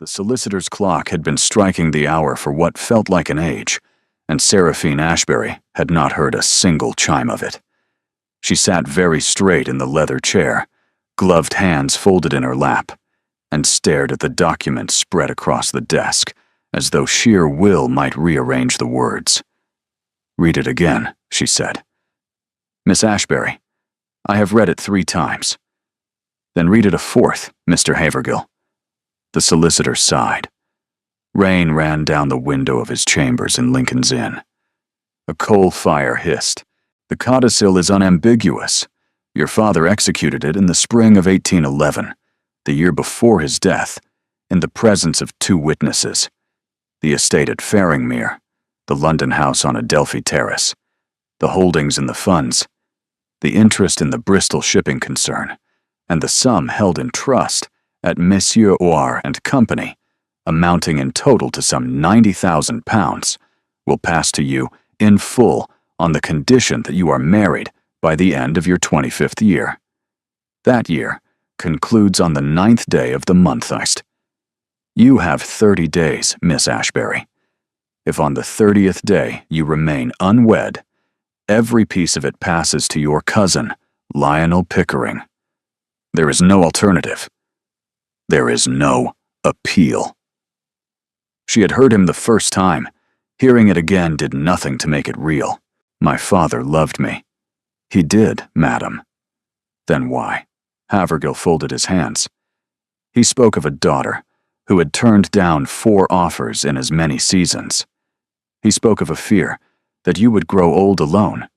The solicitor's clock had been striking the hour for what felt like an age, and Seraphine Ashbury had not heard a single chime of it. She sat very straight in the leather chair, gloved hands folded in her lap, and stared at the document spread across the desk, as though sheer will might rearrange the words. "Read it again," she said. "Miss Ashbury, I have read it 3 times. Then read it a 4th, Mr. Havergill." The solicitor sighed. Rain ran down the window of his chambers in Lincoln's Inn. A coal fire hissed. "The codicil is unambiguous. Your father executed it in the spring of 1811, the year before his death, in the presence of 2 witnesses. The estate at Faringmere, the London house on Adelphi Terrace, the holdings in the funds, the interest in the Bristol shipping concern, and the sum held in trust at Messieurs Oir and Company, amounting in total to some £90,000, will pass to you in full on the condition that you are married by the end of your 25th year. That year concludes on the 9th day of the month. You have 30 days, Miss Ashbury. If on the 30th day you remain unwed, every piece of it passes to your cousin, Lionel Pickering. There is no alternative. There is no appeal." She had heard him the first time. Hearing it again did nothing to make it real. "My father loved me." "He did, madam." "Then why?" Havergill folded his hands. He spoke of a daughter who had turned down 4 offers in as many seasons. He spoke of a fear that you would grow old alone,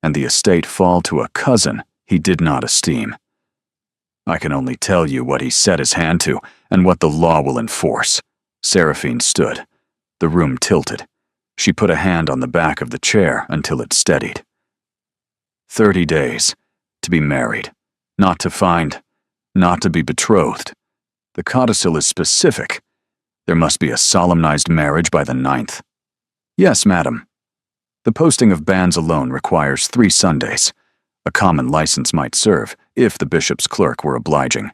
and the estate fall to a cousin he did not esteem. "I can only tell you what he set his hand to and what the law will enforce." Seraphine stood. The room tilted. She put a hand on the back of the chair until it steadied. 30 days. To be married. Not to find. Not to be betrothed. The codicil is specific. There must be a solemnized marriage by the 9th. "Yes, madam. The posting of banns alone requires 3 Sundays. A common license might serve, if the bishop's clerk were obliging.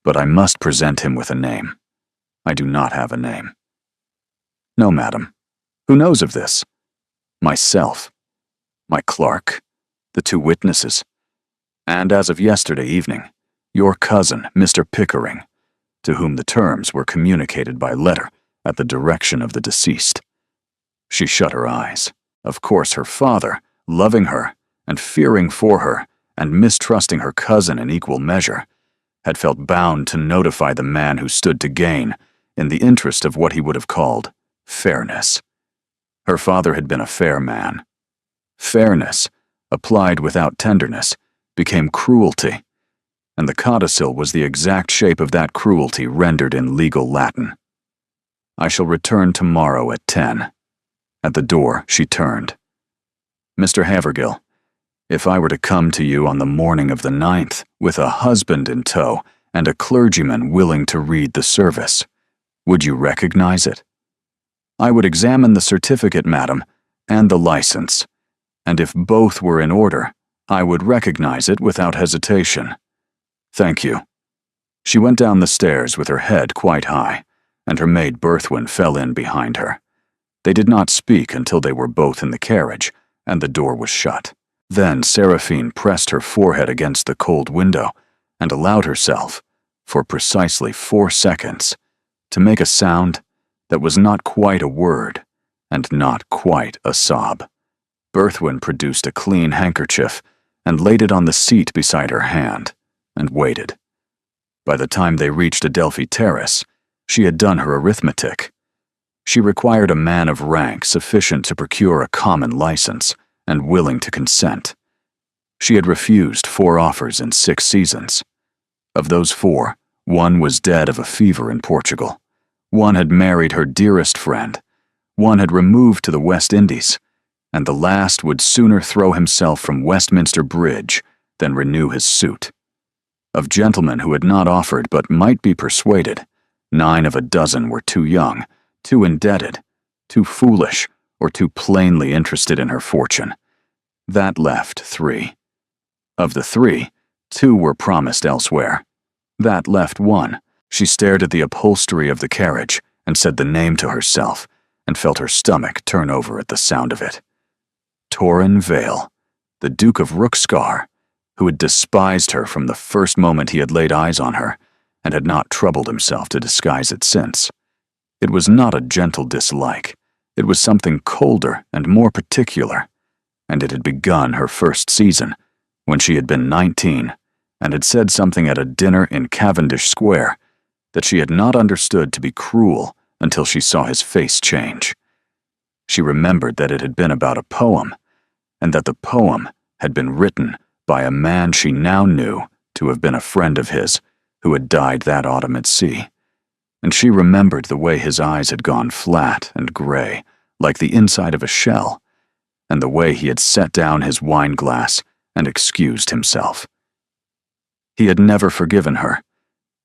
But I must present him with a name. I do not have a name." "No, madam. Who knows of this?" "Myself. My clerk. The 2 witnesses. And as of yesterday evening, your cousin, Mr. Pickering, to whom the terms were communicated by letter at the direction of the deceased." She shut her eyes. Of course her father, loving her, and fearing for her, and mistrusting her cousin in equal measure, had felt bound to notify the man who stood to gain, in the interest of what he would have called fairness. Her father had been a fair man. Fairness, applied without tenderness, became cruelty, and the codicil was the exact shape of that cruelty rendered in legal Latin. "I shall return tomorrow at 10. At the door, she turned. "Mr. Havergill, if I were to come to you on the morning of the 9th with a husband in tow and a clergyman willing to read the service, would you recognize it?" "I would examine the certificate, madam, and the license, and if both were in order, I would recognize it without hesitation." "Thank you." She went down the stairs with her head quite high, and her maid Berthwin fell in behind her. They did not speak until they were both in the carriage, and the door was shut. Then Seraphine pressed her forehead against the cold window and allowed herself, for precisely 4 seconds, to make a sound that was not quite a word and not quite a sob. Berthwin produced a clean handkerchief and laid it on the seat beside her hand, and waited. By the time they reached Adelphi Terrace, she had done her arithmetic. She required a man of rank sufficient to procure a common license, and willing to consent. She had refused 4 offers in 6 seasons. Of those 4, 1 was dead of a fever in Portugal. 1 had married her dearest friend. 1 had removed to the West Indies, and the last would sooner throw himself from Westminster Bridge than renew his suit. Of gentlemen who had not offered but might be persuaded, 9 of a dozen were too young, too indebted, too foolish, or too plainly interested in her fortune. That left 3. Of the 3, 2 were promised elsewhere. That left 1, She stared at the upholstery of the carriage and said the name to herself, and felt her stomach turn over at the sound of it. Torrin Vale, the Duke of Rookscar, who had despised her from the first moment he had laid eyes on her, and had not troubled himself to disguise it since. It was not a gentle dislike. It was something colder and more particular, and it had begun her first season, when she had been 19, and had said something at a dinner in Cavendish Square that she had not understood to be cruel until she saw his face change. She remembered that it had been about a poem, and that the poem had been written by a man she now knew to have been a friend of his who had died that autumn at sea. And she remembered the way his eyes had gone flat and gray, like the inside of a shell, and the way he had set down his wine glass and excused himself. He had never forgiven her.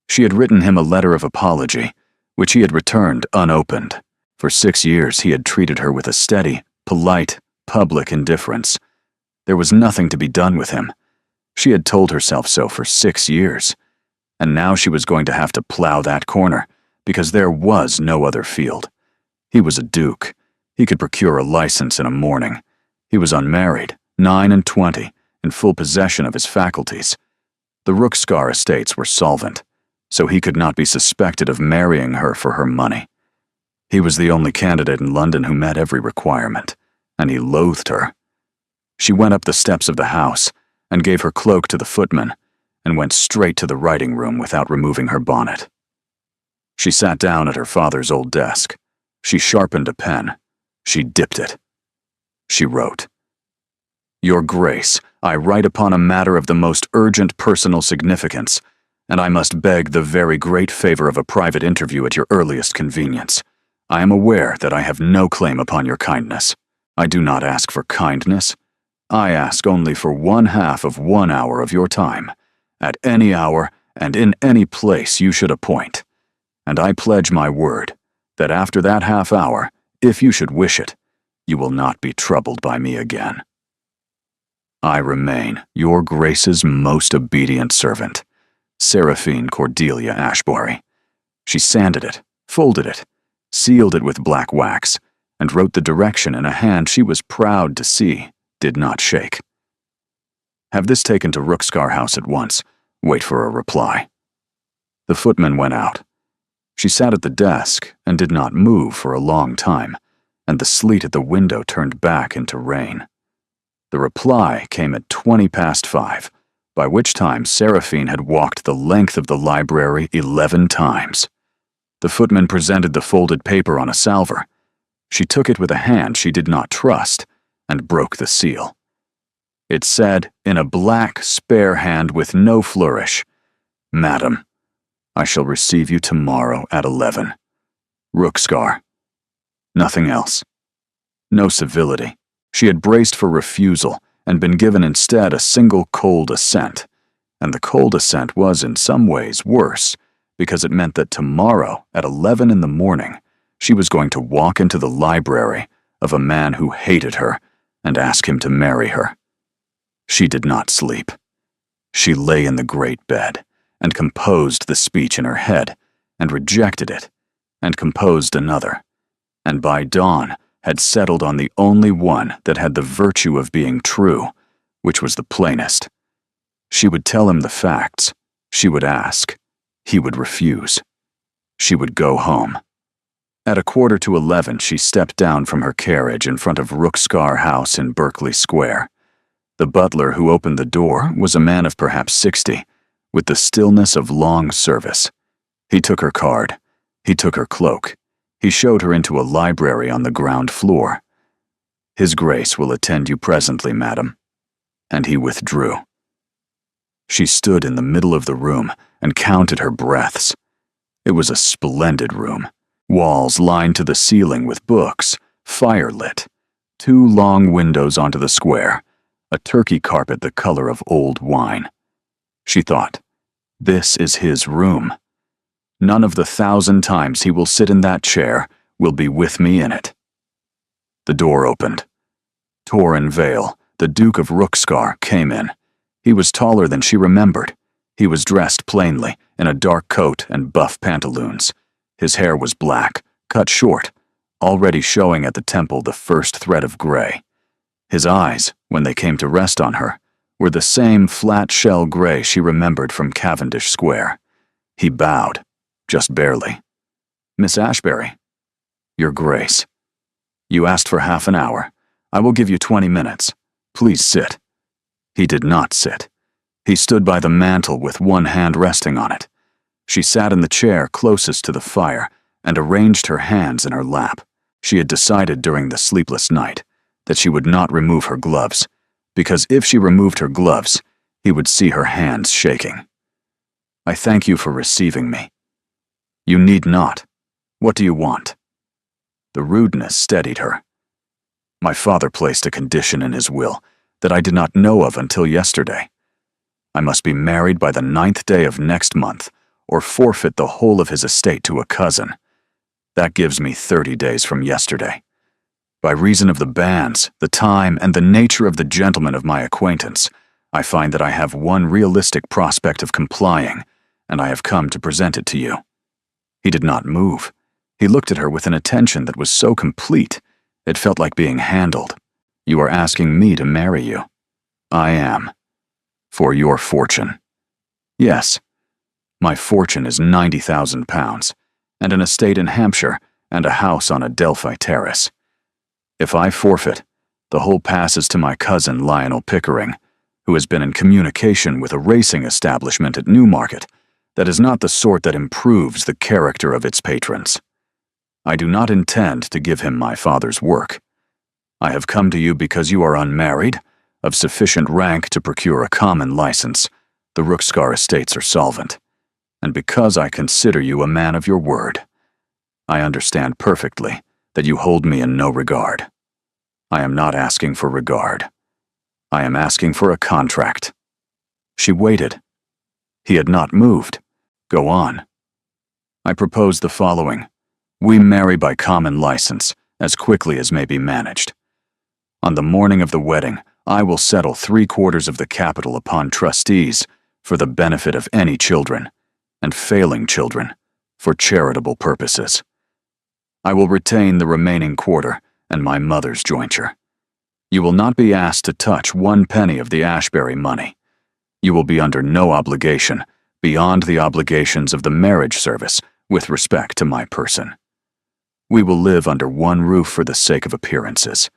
She had written him a letter of apology, which he had returned unopened. For 6 years he had treated her with a steady, polite, public indifference. There was nothing to be done with him. She had told herself so for 6 years, and now she was going to have to plow that corner, because there was no other field. He was a duke. He could procure a license in a morning. He was unmarried, 9 and 20, in full possession of his faculties. The Rookscar estates were solvent, so he could not be suspected of marrying her for her money. He was the only candidate in London who met every requirement, and he loathed her. She went up the steps of the house and gave her cloak to the footman, and went straight to the writing room without removing her bonnet. She sat down at her father's old desk. She sharpened a pen. She dipped it. She wrote, "Your Grace, I write upon a matter of the most urgent personal significance, and I must beg the very great favor of a private interview at your earliest convenience. I am aware that I have no claim upon your kindness. I do not ask for kindness. I ask only for 1/2 of 1 hour of your time, at any hour and in any place you should appoint. And I pledge my word that after that half hour, if you should wish it, you will not be troubled by me again. I remain your Grace's most obedient servant, Seraphine Cordelia Ashbury." She sanded it, folded it, sealed it with black wax, and wrote the direction in a hand she was proud to see did not shake. "Have this taken to Rookscar House at once. Wait for a reply." The footman went out. She sat at the desk and did not move for a long time, and the sleet at the window turned back into rain. The reply came at 5:20, by which time Seraphine had walked the length of the library 11 times. The footman presented the folded paper on a salver. She took it with a hand she did not trust, and broke the seal. It said, in a black, spare hand with no flourish, "Madam, I shall receive you tomorrow at 11. Rookscar." Nothing else. No civility. She had braced for refusal and been given instead a single cold assent, and the cold assent was in some ways worse, because it meant that tomorrow at 11 in the morning she was going to walk into the library of a man who hated her and ask him to marry her. She did not sleep. She lay in the great bed and composed the speech in her head, and rejected it, and composed another, and by dawn had settled on the only one that had the virtue of being true, which was the plainest. She would tell him the facts. She would ask. He would refuse. She would go home. At 11:15 she stepped down from her carriage in front of Rookscar House in Berkeley Square. The butler who opened the door was a man of perhaps 60, with the stillness of long service. He took her card. He took her cloak. He showed her into a library on the ground floor. "His Grace will attend you presently, madam." And he withdrew. She stood in the middle of the room and counted her breaths. It was a splendid room. Walls lined to the ceiling with books, fire-lit, 2 long windows onto the square, a turkey carpet the color of old wine. She thought, this is his room. None of the 1,000 times he will sit in that chair will be with me in it. The door opened. Torrin Vale, the Duke of Rookscar, came in. He was taller than she remembered. He was dressed plainly, in a dark coat and buff pantaloons. His hair was black, cut short, already showing at the temple the first thread of gray. His eyes, when they came to rest on her, were the same flat shell gray she remembered from Cavendish Square. He bowed, just barely. "Miss Ashbury." "Your Grace." "You asked for half an hour. I will give you 20 minutes. Please sit." He did not sit. He stood by the mantel with one hand resting on it. She sat in the chair closest to the fire and arranged her hands in her lap. She had decided during the sleepless night that she would not remove her gloves, because if she removed her gloves, he would see her hands shaking. "I thank you for receiving me." "You need not. What do you want?" The rudeness steadied her. "My father placed a condition in his will that I did not know of until yesterday. I must be married by the 9th day of next month, or forfeit the whole of his estate to a cousin. That gives me 30 days from yesterday. By reason of the banns, the time, and the nature of the gentleman of my acquaintance, I find that I have one realistic prospect of complying, and I have come to present it to you." He did not move. He looked at her with an attention that was so complete, it felt like being handled. "You are asking me to marry you." "I am." "For your fortune." "Yes. My fortune is £90,000, and an estate in Hampshire, and a house on Adelphi Terrace. If I forfeit, the whole passes to my cousin Lionel Pickering, who has been in communication with a racing establishment at Newmarket that is not the sort that improves the character of its patrons. I do not intend to give him my father's work. I have come to you because you are unmarried, of sufficient rank to procure a common license. The Rookskar estates are solvent. And because I consider you a man of your word. I understand perfectly that you hold me in no regard. I am not asking for regard. I am asking for a contract." She waited. He had not moved. "Go on." "I propose the following. We marry by common license, as quickly as may be managed. On the morning of the wedding, I will settle 3/4 of the capital upon trustees for the benefit of any children, and failing children, for charitable purposes. I will retain the remaining quarter and my mother's jointure. You will not be asked to touch 1 penny of the Ashbury money. You will be under no obligation beyond the obligations of the marriage service with respect to my person. We will live under one roof for the sake of appearances.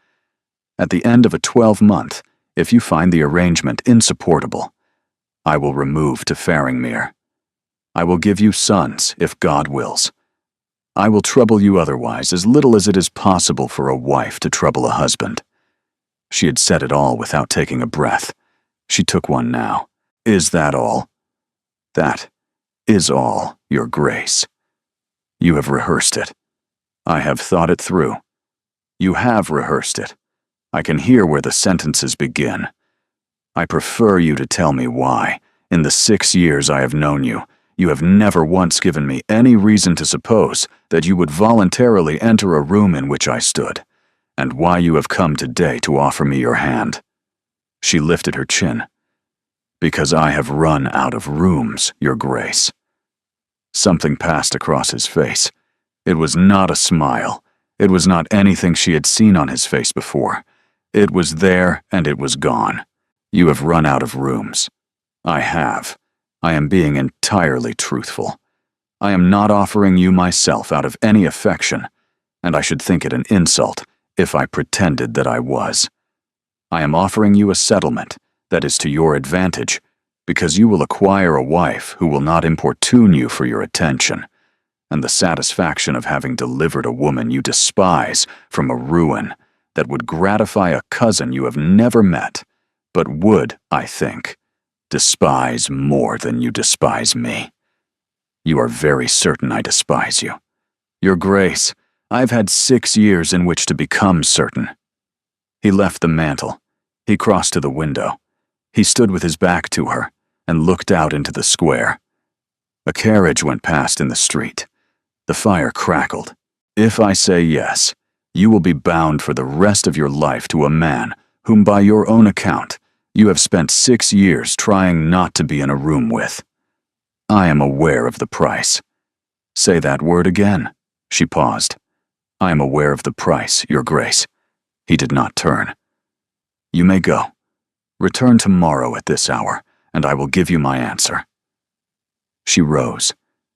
At the end of a 12-month, if you find the arrangement insupportable, I will remove to Faringmere. I will give you sons, if God wills. I will trouble you otherwise as little as it is possible for a wife to trouble a husband." She had said it all without taking a breath. She took one now. "Is that all?" "That is all, Your Grace." "You have rehearsed it." "I have thought it through." "You have rehearsed it. I can hear where the sentences begin. I prefer you to tell me why, in the 6 years I have known you, you have never once given me any reason to suppose that you would voluntarily enter a room in which I stood, and why you have come today to offer me your hand." She lifted her chin. "Because I have run out of rooms, Your Grace." Something passed across his face. It was not a smile. It was not anything she had seen on his face before. It was there and it was gone. "You have run out of rooms." "I have. I am being entirely truthful. I am not offering you myself out of any affection, and I should think it an insult if I pretended that I was. I am offering you a settlement that is to your advantage, because you will acquire a wife who will not importune you for your attention, and the satisfaction of having delivered a woman you despise from a ruin that would gratify a cousin you have never met, but would, I think, despise more than you despise me. You are very certain I despise you. Your Grace, I've had 6 years in which to become certain." He left the mantel. He crossed to the window. He stood with his back to her and looked out into the square. A carriage went past in the street. The fire crackled. "If I say yes, you will be bound for the rest of your life to a man whom, by your own account, you have spent 6 years trying not to be in a room with." I am aware of the price. Say that word again. She paused. I am aware of the price, Your Grace. He did not turn. You may go. Return tomorrow at this hour, and I will give you my answer. She rose.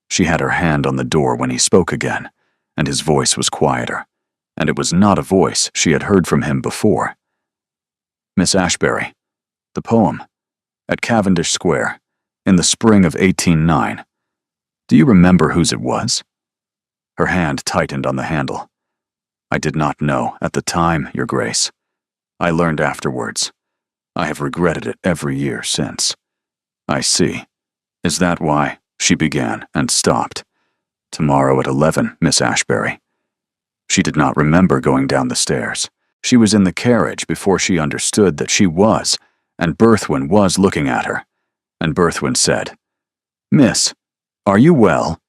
She had her hand on the door when he spoke again, and his voice was quieter, and it was not a voice she had heard from him before. Miss Ashbury, the poem, at Cavendish Square, in the spring of 1809. Do you remember whose it was? Her hand tightened on the handle. I did not know at the time, Your Grace. I learned afterwards. I have regretted it every year since. I see. Is that why? She began and stopped. Tomorrow at 11, Miss Ashbury. She did not remember going down the stairs. She was in the carriage before she understood that she was, and Berthwin was looking at her. And Berthwin said, Miss, are you well?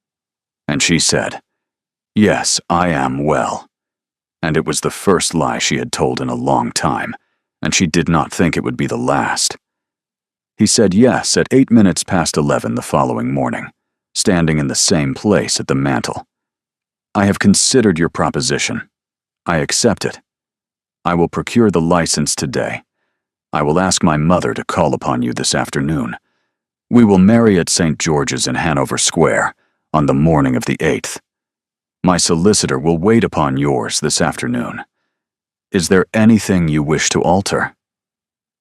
And she said, Yes, I am well. And it was the first lie she had told in a long time, and she did not think it would be the last. He said yes at 11:08 the following morning, standing in the same place at the mantel. I have considered your proposition. I accept it. I will procure the license today. I will ask my mother to call upon you this afternoon. We will marry at St. George's in Hanover Square on the morning of the 8th. My solicitor will wait upon yours this afternoon. Is there anything you wish to alter?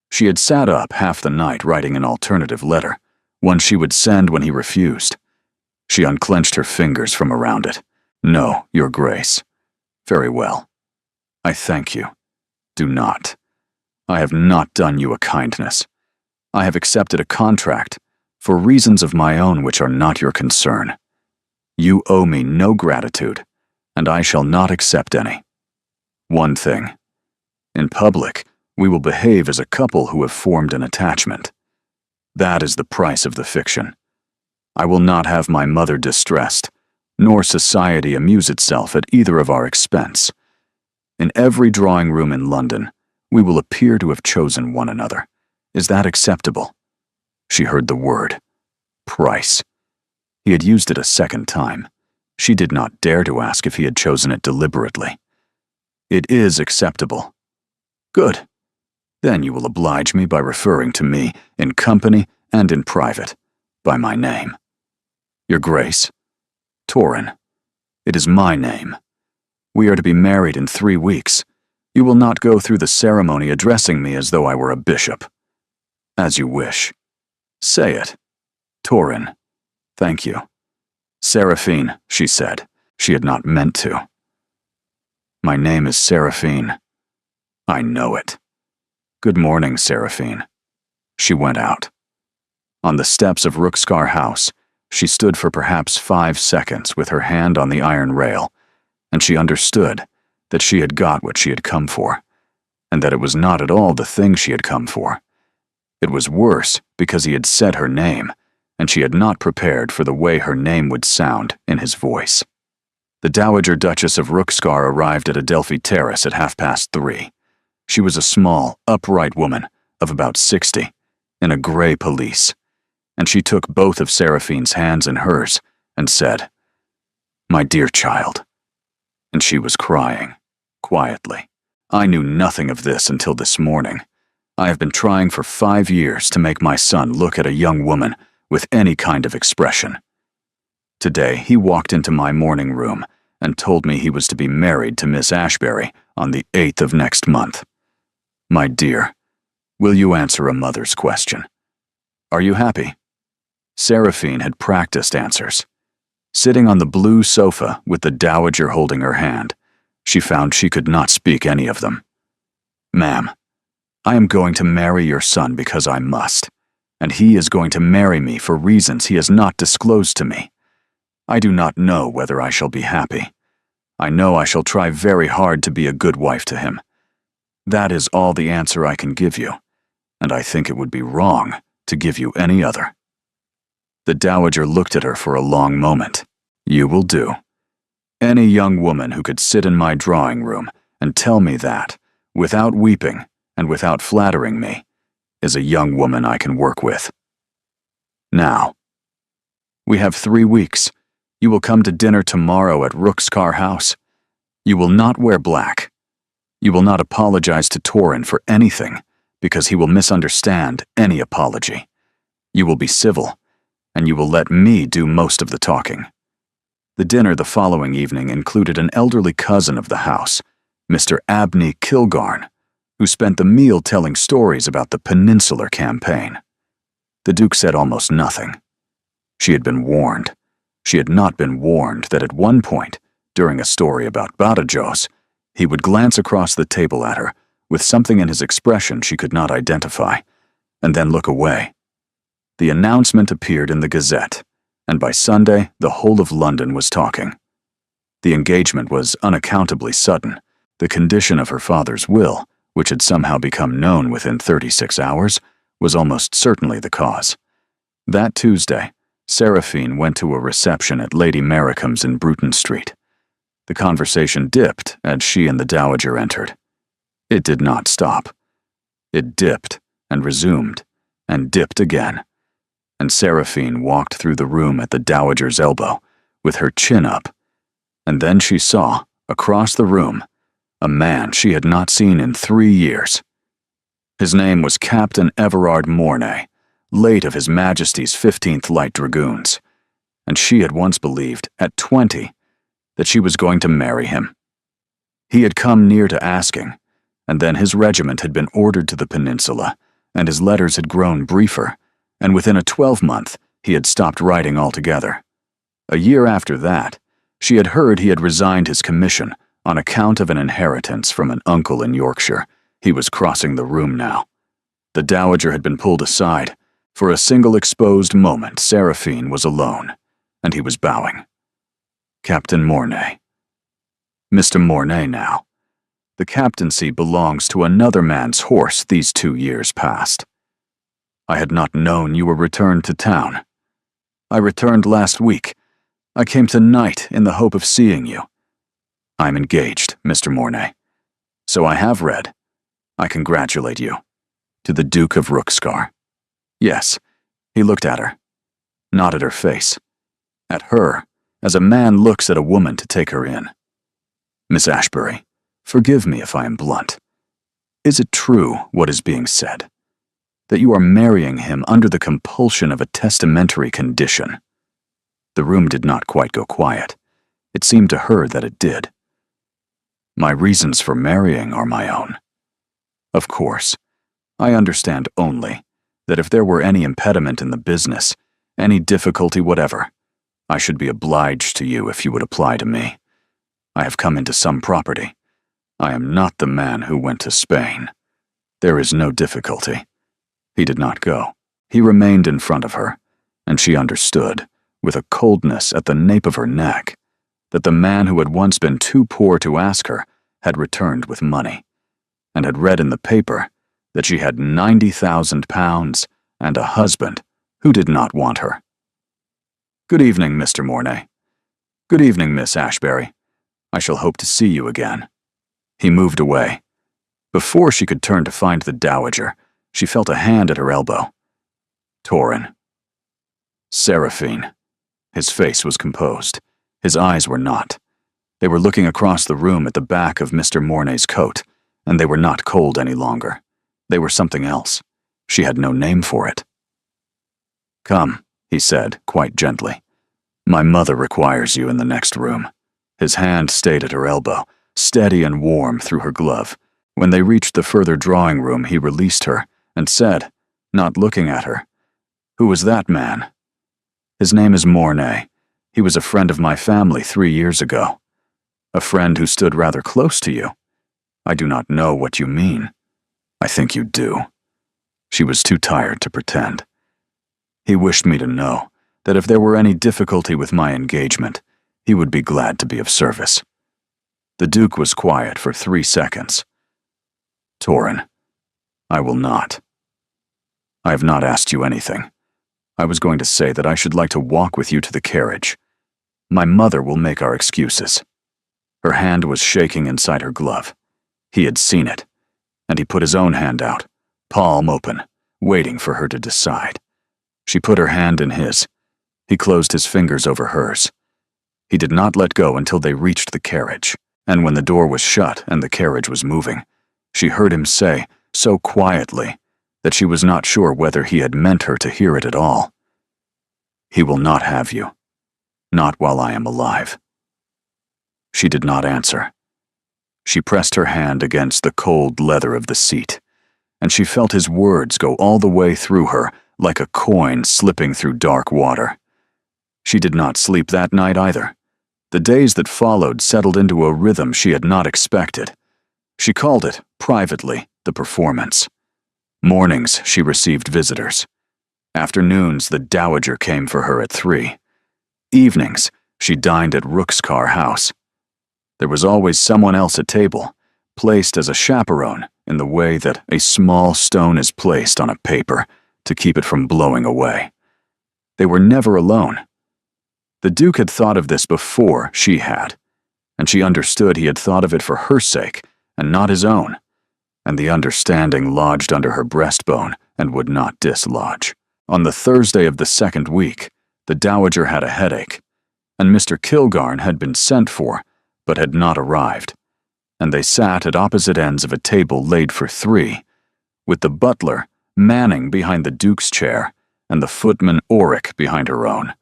She had sat up half the night writing an alternative letter, one she would send when he refused. She unclenched her fingers from around it. No, Your Grace. Very well. I thank you. Do not. I have not done you a kindness. I have accepted a contract for reasons of my own which are not your concern. You owe me no gratitude, and I shall not accept any. One thing. In public, we will behave as a couple who have formed an attachment. That is the price of the fiction. I will not have my mother distressed, nor society amuse itself at either of our expense. In every drawing room in London, we will appear to have chosen one another. Is that acceptable? She heard the word. Price. He had used it a second time. She did not dare to ask if he had chosen it deliberately. It is acceptable. Good. Then you will oblige me by referring to me, in company and in private, by my name. Your Grace. Torrin. It is my name. We are to be married in 3 weeks. You will not go through the ceremony addressing me as though I were a bishop. As you wish. Say it. Torrin. Thank you. Seraphine, she said. She had not meant to. My name is Seraphine. I know it. Good morning, Seraphine. She went out. On the steps of Rookskar House, she stood for perhaps 5 seconds with her hand on the iron rail, and she understood that she had got what she had come for, and that it was not at all the thing she had come for. It was worse because he had said her name, and she had not prepared for the way her name would sound in his voice. The Dowager Duchess of Rookskar arrived at Adelphi Terrace at 3:30. She was a small, upright woman of about 60, in a gray pelisse, and she took both of Seraphine's hands in hers and said, My dear child. And she was crying, quietly. I knew nothing of this until this morning. I have been trying for 5 years to make my son look at a young woman with any kind of expression. Today he walked into my morning room and told me he was to be married to Miss Ashbury on the 8th of next month. My dear, will you answer a mother's question? Are you happy? Seraphine had practiced answers. Sitting on the blue sofa with the dowager holding her hand, she found she could not speak any of them. Ma'am, I am going to marry your son because I must, and he is going to marry me for reasons he has not disclosed to me. I do not know whether I shall be happy. I know I shall try very hard to be a good wife to him. That is all the answer I can give you, and I think it would be wrong to give you any other. The dowager looked at her for a long moment. You will do. Any young woman who could sit in my drawing room and tell me that, without weeping and without flattering me, is a young woman I can work with. Now, We have 3 weeks. You will come to dinner tomorrow at Rookskar House. You will not wear black. You will not apologize to Torin for anything, because he will misunderstand any apology. You will be civil, and you will let me do most of the talking." The dinner the following evening included an elderly cousin of the house, Mr. Abney Kilgarn, who spent the meal telling stories about the Peninsular Campaign. The Duke said almost nothing. She had been warned. She had not been warned that at one point, during a story about Badajoz, he would glance across the table at her with something in his expression she could not identify, and then look away. The announcement appeared in the Gazette, and by Sunday the whole of London was talking. The engagement was unaccountably sudden. The condition of her father's will, which had somehow become known within 36 hours, was almost certainly the cause. That Tuesday, Seraphine went to a reception at Lady Maricham's in Bruton Street. The conversation dipped as she and the Dowager entered. It did not stop. It dipped and resumed, and dipped again, and Seraphine walked through the room at the Dowager's elbow, with her chin up, and then she saw, across the room, a man she had not seen in 3 years. His name was Captain Everard Mornay, late of His Majesty's 15th Light Dragoons, and she had once believed, at 20, that she was going to marry him. He had come near to asking, and then his regiment had been ordered to the peninsula, and his letters had grown briefer, and within a 12-month he had stopped writing altogether. A year after that, she had heard he had resigned his commission on account of an inheritance from an uncle in Yorkshire. He was crossing the room now. The Dowager had been pulled aside. For a single exposed moment, Seraphine was alone, and he was bowing. Captain Mornay. Mr. Mornay now. The captaincy belongs to another man's horse these 2 years past. I had not known you were returned to town. I returned last week. I came tonight in the hope of seeing you. I'm engaged, Mr. Mornay. So I have read. I congratulate you. To the Duke of Rookskar. Yes, he looked at her. Not at her face. At her, as a man looks at a woman to take her in. Miss Ashbury, forgive me if I am blunt. Is it true what is being said? That you are marrying him under the compulsion of a testamentary condition? The room did not quite go quiet. It seemed to her that it did. My reasons for marrying are my own. Of course, I understand only that if there were any impediment in the business, any difficulty whatever, I should be obliged to you if you would apply to me. I have come into some property. I am not the man who went to Spain. There is no difficulty. He did not go. He remained in front of her, and she understood, with a coldness at the nape of her neck, that the man who had once been too poor to ask her had returned with money, and had read in the paper that she had £90,000 and a husband who did not want her. Good evening, Mr. Mornay. Good evening, Miss Ashbury. I shall hope to see you again. He moved away. Before she could turn to find the Dowager, she felt a hand at her elbow. Torin. Seraphine. His face was composed. His eyes were not. They were looking across the room at the back of Mr. Mornay's coat, and they were not cold any longer. They were something else. She had no name for it. Come, he said, quite gently. My mother requires you in the next room. His hand stayed at her elbow, steady and warm through her glove. When they reached the further drawing room, he released her and said, not looking at her, Who was that man? His name is Mornay. He was a friend of my family 3 years ago. A friend who stood rather close to you. I do not know what you mean. I think you do. She was too tired to pretend. He wished me to know that if there were any difficulty with my engagement, he would be glad to be of service. The Duke was quiet for 3 seconds. Torin, I will not. I have not asked you anything. I was going to say that I should like to walk with you to the carriage. My mother will make our excuses. Her hand was shaking inside her glove. He had seen it, and he put his own hand out, palm open, waiting for her to decide. She put her hand in his. He closed his fingers over hers. He did not let go until they reached the carriage, and when the door was shut and the carriage was moving, she heard him say, so quietly, that she was not sure whether he had meant her to hear it at all, "He will not have you. Not while I am alive." She did not answer. She pressed her hand against the cold leather of the seat, and she felt his words go all the way through her like a coin slipping through dark water. She did not sleep that night either. The days that followed settled into a rhythm she had not expected. She called it, privately, the performance. Mornings, she received visitors. Afternoons, the dowager came for her at 3. Evenings, she dined at Rookskar House. There was always someone else at table, placed as a chaperone in the way that a small stone is placed on a paper to keep it from blowing away. They were never alone. The Duke had thought of this before she had, and she understood he had thought of it for her sake and not his own, and the understanding lodged under her breastbone and would not dislodge. On the Thursday of the second week, the dowager had a headache, and Mr. Kilgarn had been sent for, but had not arrived, and they sat at opposite ends of a table laid for 3, with the butler, Manning, behind the Duke's chair, and the footman, Oric, behind her own,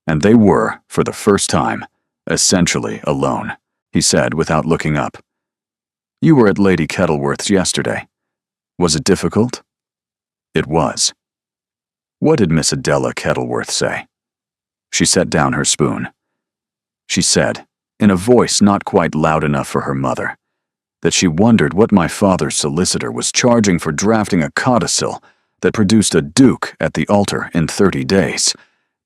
and they were, for the first time, essentially alone. He said without looking up, "You were at Lady Kettleworth's yesterday. Was it difficult?" It was. What did Miss Adela Kettleworth say? She set down her spoon. She said, in a voice not quite loud enough for her mother, that she wondered what my father's solicitor was charging for drafting a codicil that produced a duke at the altar in 30 days,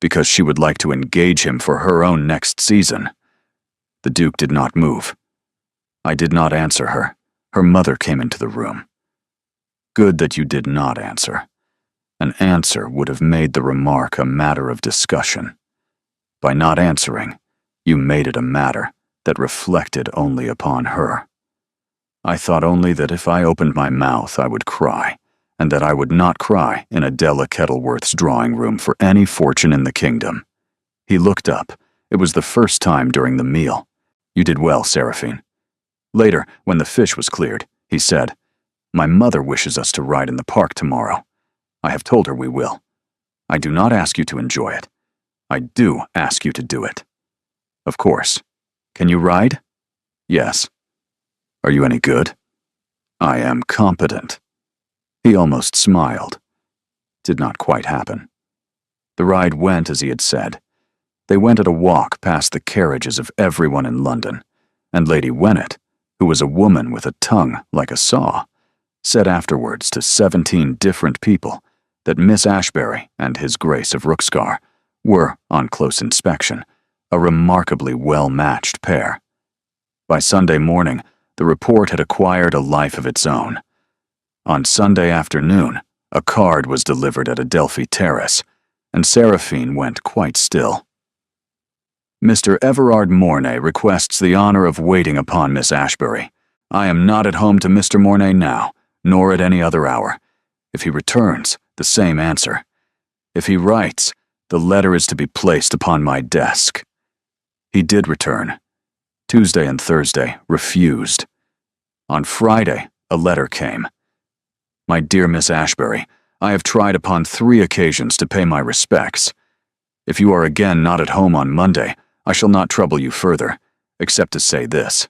because she would like to engage him for her own next season. The Duke did not move. I did not answer her. Her mother came into the room. Good that you did not answer. An answer would have made the remark a matter of discussion. By not answering, you made it a matter that reflected only upon her. I thought only that if I opened my mouth I would cry, and that I would not cry in Adela Kettleworth's drawing room for any fortune in the kingdom. He looked up. It was the first time during the meal. You did well, Seraphine. Later, when the fish was cleared, he said, My mother wishes us to ride in the park tomorrow. I have told her we will. I do not ask you to enjoy it. I do ask you to do it. Of course. Can you ride? Yes. Are you any good? I am competent. He almost smiled. Did not quite happen. The ride went as he had said. They went at a walk past the carriages of everyone in London, and Lady Wennet, who was a woman with a tongue like a saw, said afterwards to 17 different people that Miss Ashbury and His Grace of Rookskar were, on close inspection, a remarkably well-matched pair. By Sunday morning, the report had acquired a life of its own. On Sunday afternoon, a card was delivered at Adelphi Terrace, and Seraphine went quite still. Mr. Everard Mornay requests the honor of waiting upon Miss Ashbury. I am not at home to Mr. Mornay now, nor at any other hour. If he returns, the same answer. If he writes, the letter is to be placed upon my desk. He did return. Tuesday and Thursday, refused. On Friday, a letter came. My dear Miss Ashbury, I have tried upon 3 occasions to pay my respects. If you are again not at home on Monday, I shall not trouble you further, except to say this.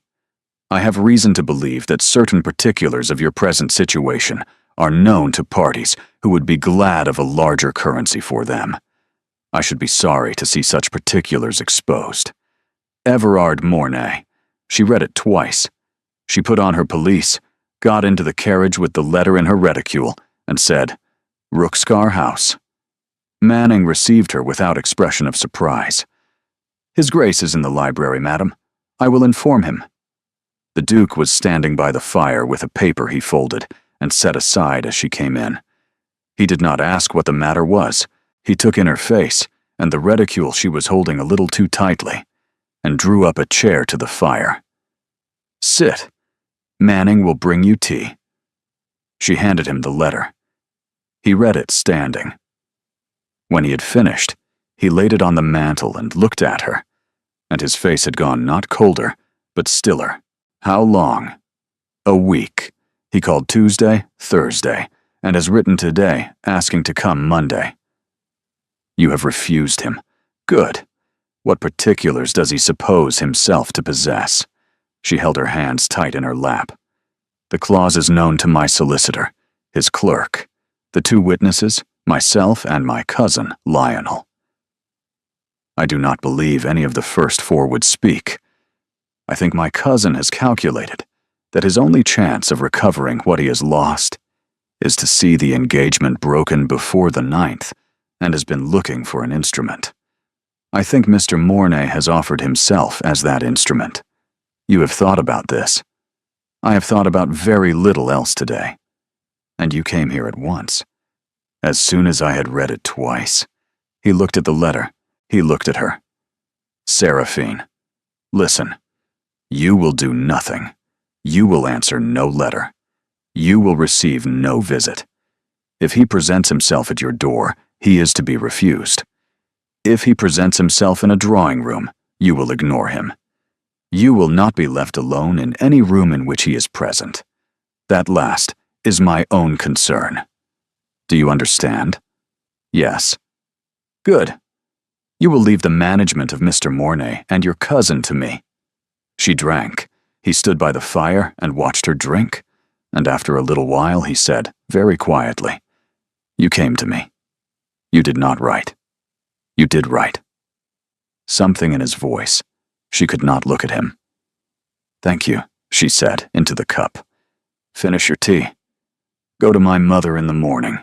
I have reason to believe that certain particulars of your present situation are known to parties who would be glad of a larger currency for them. I should be sorry to see such particulars exposed. Everard Mornay. She read it twice. She put on her pelisse, got into the carriage with the letter in her reticule, and said, Rookskar House. Manning received her without expression of surprise. His Grace is in the library, madam. I will inform him. The Duke was standing by the fire with a paper he folded and set aside as she came in. He did not ask what the matter was. He took in her face and the reticule she was holding a little too tightly, and drew up a chair to the fire. Sit. Manning will bring you tea. She handed him the letter. He read it standing. When he had finished, He laid it on the mantel and looked at her, and his face had gone not colder, but stiller. How long? A week. He called Tuesday, Thursday, and has written today, asking to come Monday. You have refused him. Good. What particulars does he suppose himself to possess? She held her hands tight in her lap. The clause is known to my solicitor, his clerk, the two witnesses, myself and my cousin, Lionel. I do not believe any of the first four would speak. I think my cousin has calculated that his only chance of recovering what he has lost is to see the engagement broken before the 9th, and has been looking for an instrument. I think Mr. Mornay has offered himself as that instrument. You have thought about this. I have thought about very little else today. And you came here at once. As soon as I had read it twice. He looked at the letter. He looked at her. Seraphine, listen. You will do nothing. You will answer no letter. You will receive no visit. If he presents himself at your door, he is to be refused. If he presents himself in a drawing room, you will ignore him. You will not be left alone in any room in which he is present. That last is my own concern. Do you understand? Yes. Good. You will leave the management of Mr. Mornay and your cousin to me. She drank. He stood by the fire and watched her drink, and after a little while he said, very quietly, You came to me. You did not write. You did write. Something in his voice. She could not look at him. Thank you, she said into the cup. Finish your tea. Go to my mother in the morning.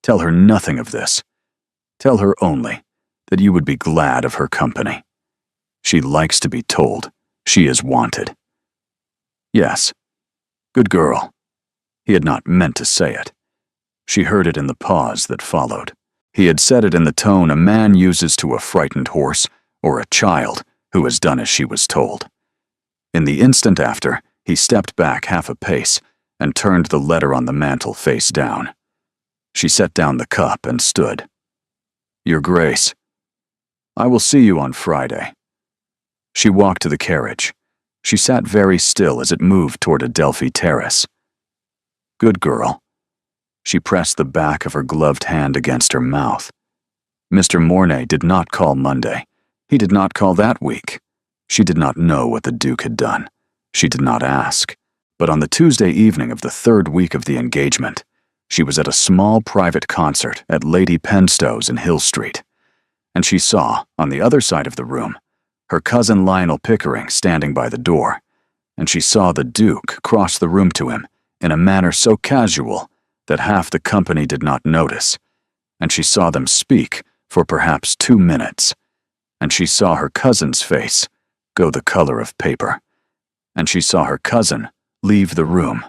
Tell her nothing of this. Tell her only that you would be glad of her company. She likes to be told she is wanted. Yes. Good girl. He had not meant to say it. She heard it in the pause that followed. He had said it in the tone a man uses to a frightened horse or a child who has done as she was told. In the instant after, he stepped back half a pace and turned the letter on the mantel face down. She set down the cup and stood. Your Grace, I will see you on Friday. She walked to the carriage. She sat very still as it moved toward Adelphi Terrace. Good girl. She pressed the back of her gloved hand against her mouth. Mr. Mornay did not call Monday. He did not call that week. She did not know what the Duke had done. She did not ask. But on the Tuesday evening of the 3rd week of the engagement, she was at a small private concert at Lady Penstow's in Hill Street, and she saw, on the other side of the room, her cousin Lionel Pickering standing by the door, and she saw the Duke cross the room to him in a manner so casual that half the company did not notice, and she saw them speak for perhaps 2 minutes, and she saw her cousin's face go the color of paper, and she saw her cousin leave the room.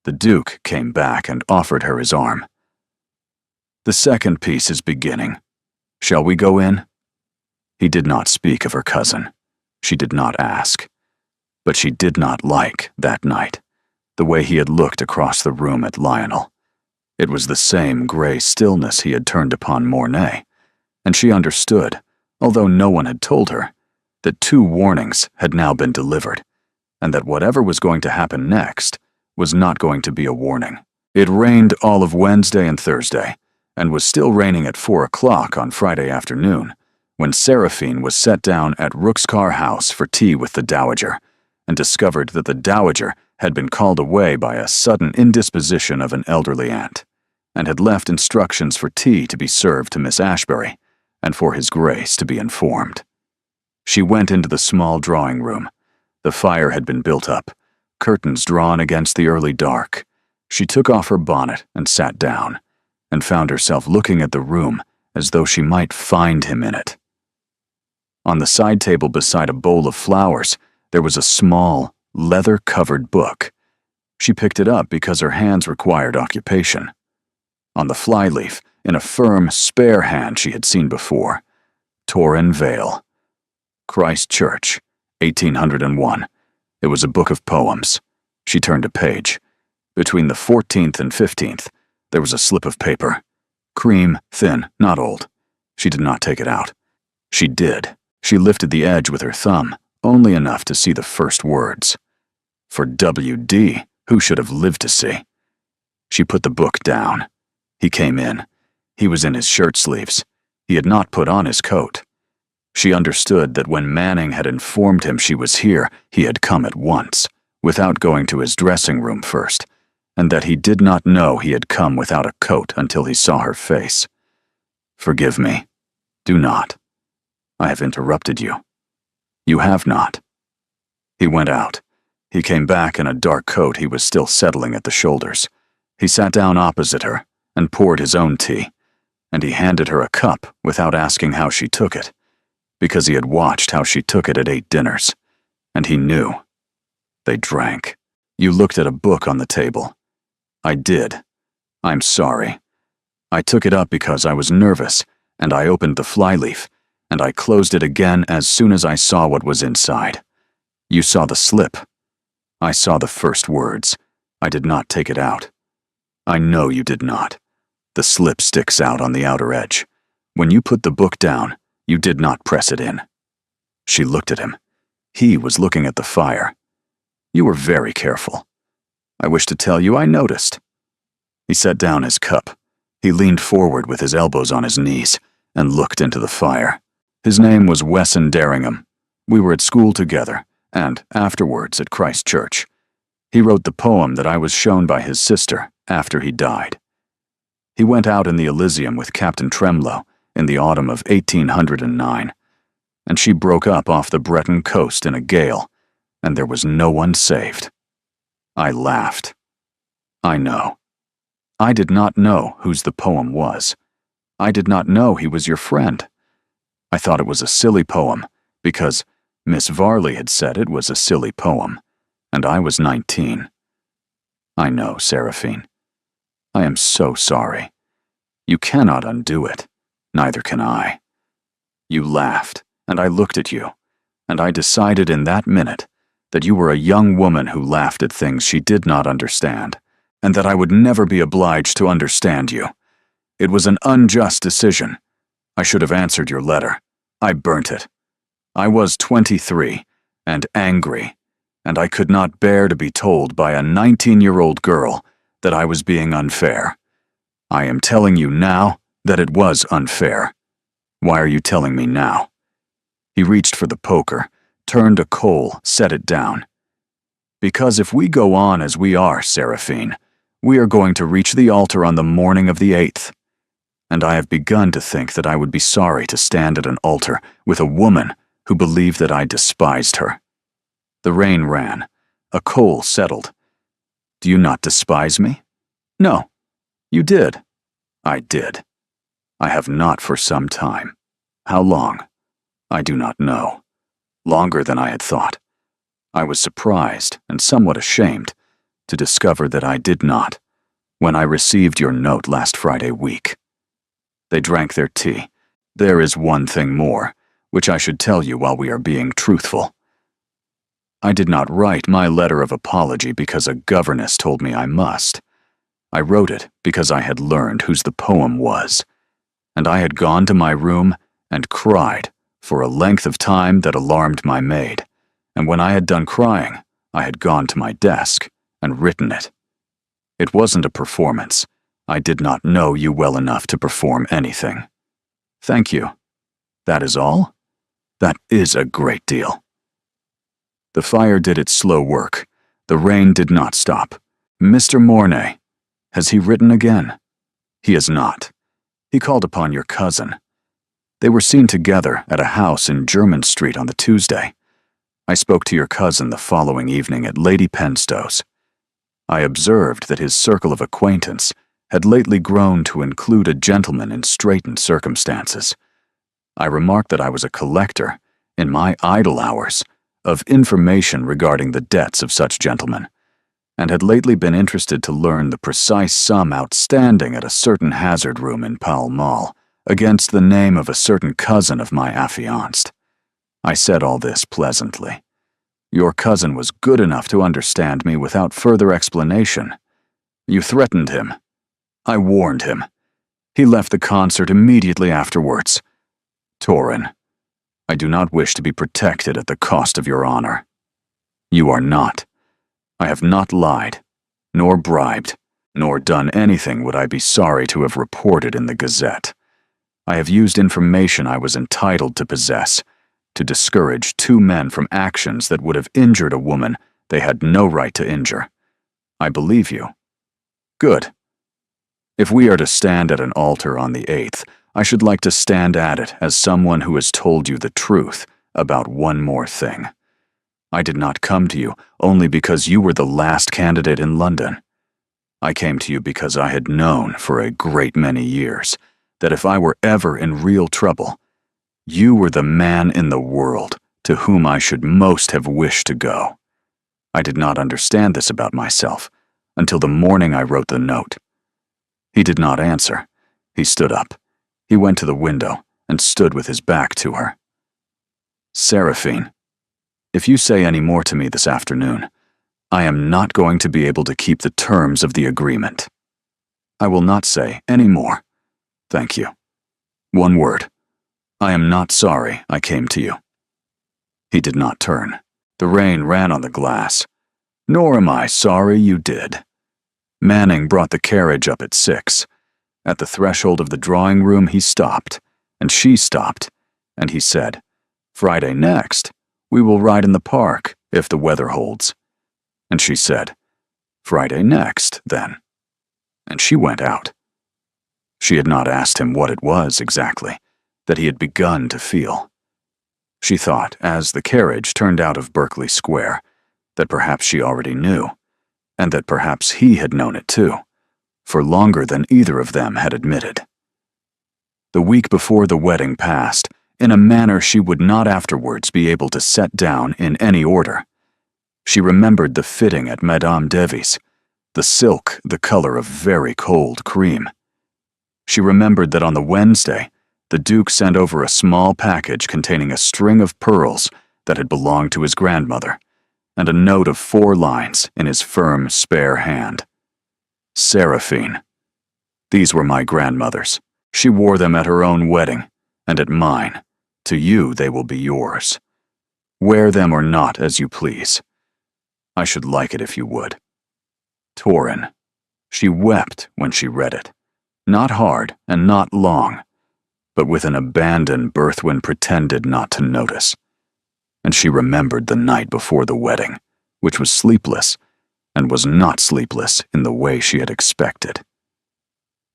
The Duke came back and offered her his arm. The second piece is beginning. Shall we go in? He did not speak of her cousin. She did not ask. But she did not like, that night, the way he had looked across the room at Lionel. It was the same gray stillness he had turned upon Mornay, and she understood, although no one had told her, that 2 warnings had now been delivered, and that whatever was going to happen next was not going to be a warning. It rained all of Wednesday and Thursday, and was still raining at 4 o'clock on Friday afternoon, when Seraphine was set down at Rookscar House for tea with the Dowager, and discovered that the Dowager had been called away by a sudden indisposition of an elderly aunt, and had left instructions for tea to be served to Miss Ashbury, and for His Grace to be informed. She went into the small drawing room. The fire had been built up, curtains drawn against the early dark. She took off her bonnet and sat down, and found herself looking at the room as though she might find him in it. On the side table beside a bowl of flowers, there was a small, leather-covered book. She picked it up because her hands required occupation. On the flyleaf, in a firm, spare hand she had seen before, Torrin Vale. Christ Church, 1801. It was a book of poems. She turned a page. Between the 14th and 15th, there was a slip of paper. Cream, thin, not old. She did not take it out. She did. She lifted the edge with her thumb, only enough to see the first words. For W.D., who should have lived to see. She put the book down. He came in. He was in his shirt sleeves. He had not put on his coat. She understood that when Manning had informed him she was here, he had come at once, without going to his dressing room first, and that he did not know he had come without a coat until he saw her face. Forgive me. Do not. I have interrupted you. You have not. He went out. He came back in a dark coat he was still settling at the shoulders. He sat down opposite her and poured his own tea, and he handed her a cup without asking how she took it, because he had watched how she took it at 8 dinners, and he knew. They drank. You looked at a book on the table. I did. I'm sorry. I took it up because I was nervous, and I opened the flyleaf, and I closed it again as soon as I saw what was inside. You saw the slip. I saw the first words. I did not take it out. I know you did not. The slip sticks out on the outer edge. When you put the book down, you did not press it in. She looked at him. He was looking at the fire. You were very careful. I wish to tell you I noticed. He set down his cup. He leaned forward with his elbows on his knees and looked into the fire. His name was Wesson Derringham. We were at school together, and afterwards at Christ Church. He wrote the poem that I was shown by his sister after he died. He went out in the Elysium with Captain Tremlow in the autumn of 1809, and she broke up off the Breton coast in a gale, and there was no one saved. I laughed. I know. I did not know whose the poem was. I did not know he was your friend. I thought it was a silly poem, because Miss Varley had said it was a silly poem, and I was 19. I know, Seraphine. I am so sorry. You cannot undo it. Neither can I. You laughed, and I looked at you, and I decided in that minute that you were a young woman who laughed at things she did not understand, and that I would never be obliged to understand you. It was an unjust decision. I should have answered your letter. I burnt it. I was 23, and angry, and I could not bear to be told by a 19-year-old girl that I was being unfair. I am telling you now that it was unfair. Why are you telling me now? He reached for the poker, turned a coal, set it down. Because if we go on as we are, Seraphine, we are going to reach the altar on the morning of the 8th. And I have begun to think that I would be sorry to stand at an altar with a woman who believed that I despised her. The rain ran. A coal settled. Do you not despise me? No. You did. I did. I have not for some time. How long? I do not know. Longer than I had thought. I was surprised and somewhat ashamed to discover that I did not, when I received your note last Friday week. They drank their tea. There is one thing more, which I should tell you while we are being truthful. I did not write my letter of apology because a governess told me I must. I wrote it because I had learned whose the poem was, and I had gone to my room and cried for a length of time that alarmed my maid, and when I had done crying, I had gone to my desk and written it. It wasn't a performance. I did not know you well enough to perform anything. Thank you. That is all? That is a great deal. The fire did its slow work. The rain did not stop. Mr. Mornay, has he written again? He has not. He called upon your cousin. They were seen together at a house in Jermyn Street on the Tuesday. I spoke to your cousin the following evening at Lady Penstow's. I observed that his circle of acquaintance had lately grown to include a gentleman in straitened circumstances. I remarked that I was a collector, in my idle hours, of information regarding the debts of such gentlemen, and had lately been interested to learn the precise sum outstanding at a certain hazard room in Pall Mall, against the name of a certain cousin of my affianced. I said all this pleasantly. Your cousin was good enough to understand me without further explanation. You threatened him. I warned him. He left the concert immediately afterwards. Torin, I do not wish to be protected at the cost of your honor. You are not. I have not lied, nor bribed, nor done anything would I be sorry to have reported in the Gazette. I have used information I was entitled to possess to discourage two men from actions that would have injured a woman they had no right to injure. I believe you. Good. If we are to stand at an altar on the 8th, I should like to stand at it as someone who has told you the truth about one more thing. I did not come to you only because you were the last candidate in London. I came to you because I had known for a great many years that if I were ever in real trouble, you were the man in the world to whom I should most have wished to go. I did not understand this about myself until the morning I wrote the note. He did not answer. He stood up. He went to the window and stood with his back to her. Seraphine, if you say any more to me this afternoon, I am not going to be able to keep the terms of the agreement. I will not say any more. Thank you. One word. I am not sorry I came to you. He did not turn. The rain ran on the glass. Nor am I sorry you did. Manning brought the carriage up at 6. At the threshold of the drawing room he stopped, and she stopped, and he said, Friday next, we will ride in the park, if the weather holds. And she said, Friday next, then. And she went out. She had not asked him what it was exactly that he had begun to feel. She thought, as the carriage turned out of Berkeley Square, that perhaps she already knew, and that perhaps he had known it too, for longer than either of them had admitted. The week before the wedding passed, in a manner she would not afterwards be able to set down in any order. She remembered the fitting at Madame Devy's, the silk the color of very cold cream. She remembered that on the Wednesday, the Duke sent over a small package containing a string of pearls that had belonged to his grandmother, and a note of 4 lines in his firm, spare hand. Seraphine. These were my grandmother's. She wore them at her own wedding, and at mine. To you they will be yours. Wear them or not as you please. I should like it if you would. Torin. She wept when she read it. Not hard and not long, but with an abandon Berthwin pretended not to notice. And she remembered the night before the wedding, which was sleepless, and was not sleepless in the way she had expected.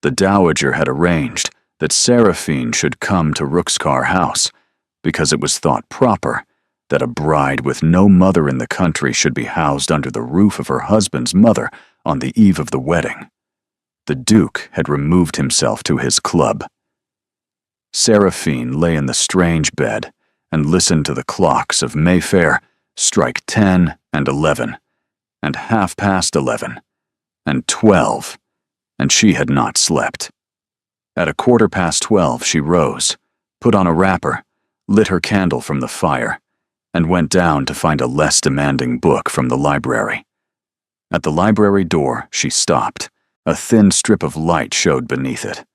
The Dowager had arranged that Seraphine should come to Rookscar House, because it was thought proper that a bride with no mother in the country should be housed under the roof of her husband's mother on the eve of the wedding. The Duke had removed himself to his club. Seraphine lay in the strange bed and listened to the clocks of Mayfair strike 10 and 11, and 11:30, and 12, and she had not slept. At 12:15 she rose, put on a wrapper, lit her candle from the fire, and went down to find a less demanding book from the library. At the library door she stopped. A thin strip of light showed beneath it.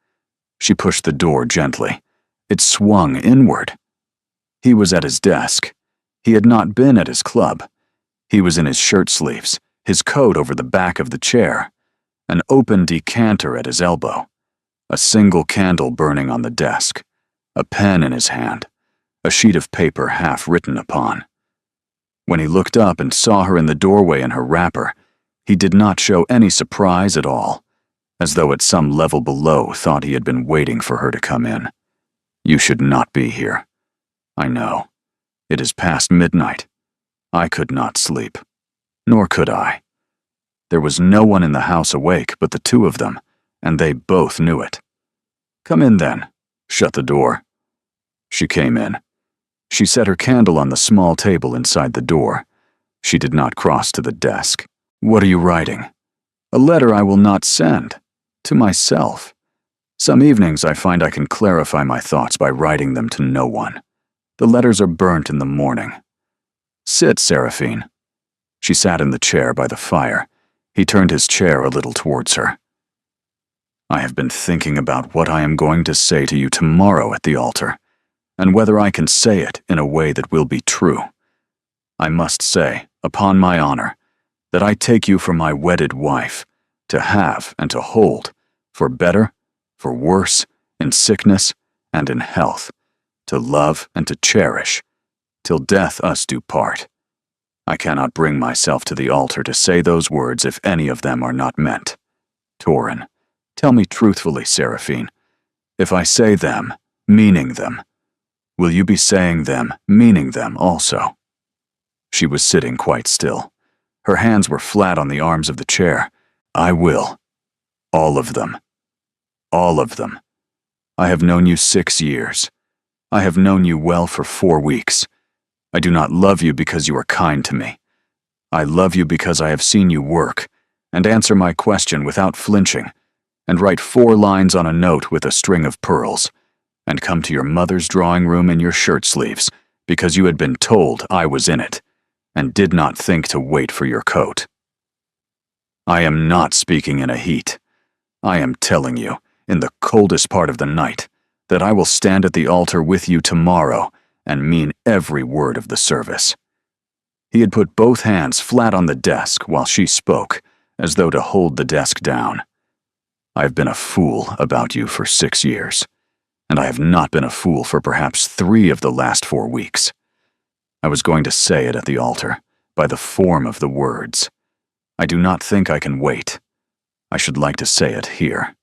She pushed the door gently. It swung inward. He was at his desk. He had not been at his club. He was in his shirt sleeves, his coat over the back of the chair, an open decanter at his elbow, a single candle burning on the desk, a pen in his hand, a sheet of paper half written upon. When he looked up and saw her in the doorway in her wrapper, he did not show any surprise at all, as though at some level below thought he had been waiting for her to come in. You should not be here. I know. It is past midnight. I could not sleep. Nor could I. There was no one in the house awake but the two of them, and they both knew it. Come in then. Shut the door. She came in. She set her candle on the small table inside the door. She did not cross to the desk. What are you writing? A letter I will not send. To myself. Some evenings I find I can clarify my thoughts by writing them to no one. The letters are burnt in the morning. Sit, Seraphine. She sat in the chair by the fire. He turned his chair a little towards her. I have been thinking about what I am going to say to you tomorrow at the altar, and whether I can say it in a way that will be true. I must say, upon my honor, that I take you for my wedded wife, to have and to hold, for better, for worse, in sickness and in health, to love and to cherish, till death us do part. I cannot bring myself to the altar to say those words if any of them are not meant. Torin, tell me truthfully, Seraphine, if I say them, meaning them, will you be saying them, meaning them also? She was sitting quite still. Her hands were flat on the arms of the chair. I will. All of them. All of them. I have known you 6 years. I have known you well for 4 weeks. I do not love you because you are kind to me. I love you because I have seen you work, and answer my question without flinching, and write 4 lines on a note with a string of pearls, and come to your mother's drawing room in your shirt sleeves because you had been told I was in it, and did not think to wait for your coat. I am not speaking in a heat. I am telling you, in the coldest part of the night, that I will stand at the altar with you tomorrow and mean every word of the service. He had put both hands flat on the desk while she spoke, as though to hold the desk down. I have been a fool about you for 6 years, and I have not been a fool for perhaps 3 of the last 4 weeks. I was going to say it at the altar, by the form of the words. I do not think I can wait. I should like to say it here.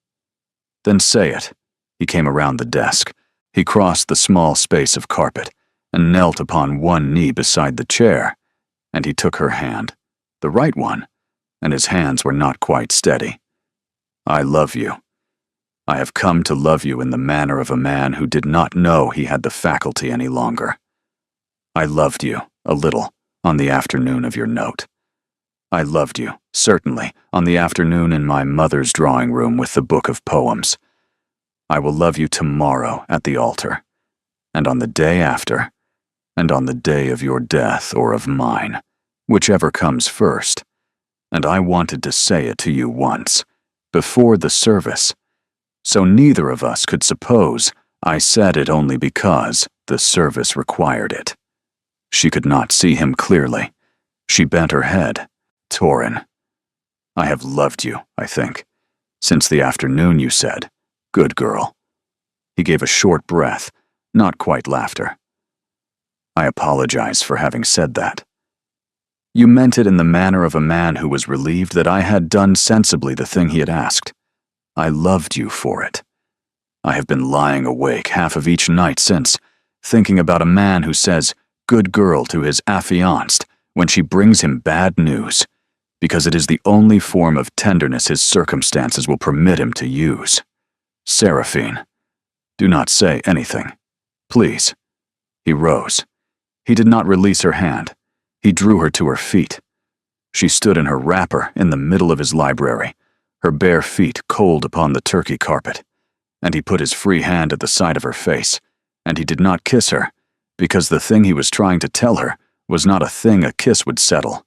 Then say it. He came around the desk. He crossed the small space of carpet and knelt upon one knee beside the chair, and he took her hand, the right one, and his hands were not quite steady. I love you. I have come to love you in the manner of a man who did not know he had the faculty any longer. I loved you, a little, on the afternoon of your note. I loved you, certainly, on the afternoon in my mother's drawing room with the book of poems. I will love you tomorrow at the altar, and on the day after, and on the day of your death or of mine, whichever comes first. And I wanted to say it to you once, before the service, so neither of us could suppose I said it only because the service required it. She could not see him clearly. She bent her head. Torin, I have loved you, I think, since the afternoon you said, "Good girl." He gave a short breath, not quite laughter. I apologize for having said that. You meant it in the manner of a man who was relieved that I had done sensibly the thing he had asked. I loved you for it. I have been lying awake half of each night since, thinking about a man who says, "Good girl" to his affianced when she brings him bad news, because it is the only form of tenderness his circumstances will permit him to use. Seraphine, do not say anything. Please. He rose. He did not release her hand. He drew her to her feet. She stood in her wrapper in the middle of his library, her bare feet cold upon the turkey carpet, and he put his free hand at the side of her face, and he did not kiss her, because the thing he was trying to tell her was not a thing a kiss would settle,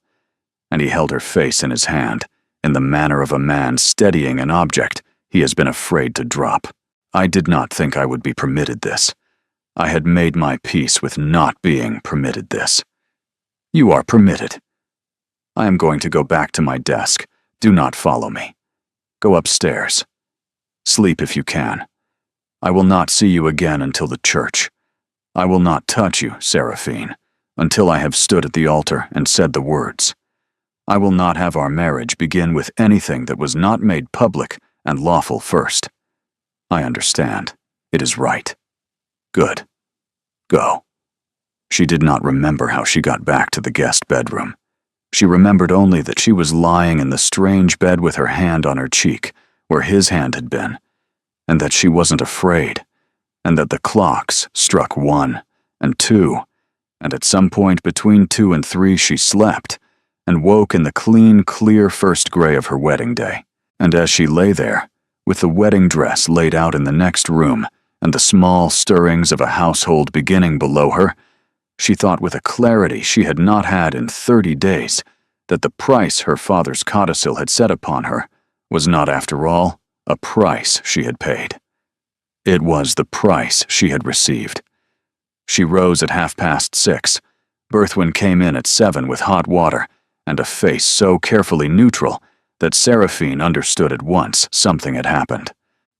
and he held her face in his hand, in the manner of a man steadying an object he has been afraid to drop. I did not think I would be permitted this. I had made my peace with not being permitted this. You are permitted. I am going to go back to my desk. Do not follow me. Go upstairs. Sleep if you can. I will not see you again until the church. I will not touch you, Seraphine, until I have stood at the altar and said the words. I will not have our marriage begin with anything that was not made public and lawful first. I understand. It is right. Good. Go. She did not remember how she got back to the guest bedroom. She remembered only that she was lying in the strange bed with her hand on her cheek, where his hand had been, and that she wasn't afraid, and that the clocks struck 1 and 2, and at some point between 2 and 3 she slept, and woke in the clean, clear first gray of her wedding day. And as she lay there, with the wedding dress laid out in the next room, and the small stirrings of a household beginning below her, she thought with a clarity she had not had in 30 days that the price her father's codicil had set upon her was not, after all, a price she had paid. It was the price she had received. She rose at 6:30. Berthwin came in at 7 with hot water and a face so carefully neutral that Seraphine understood at once something had happened.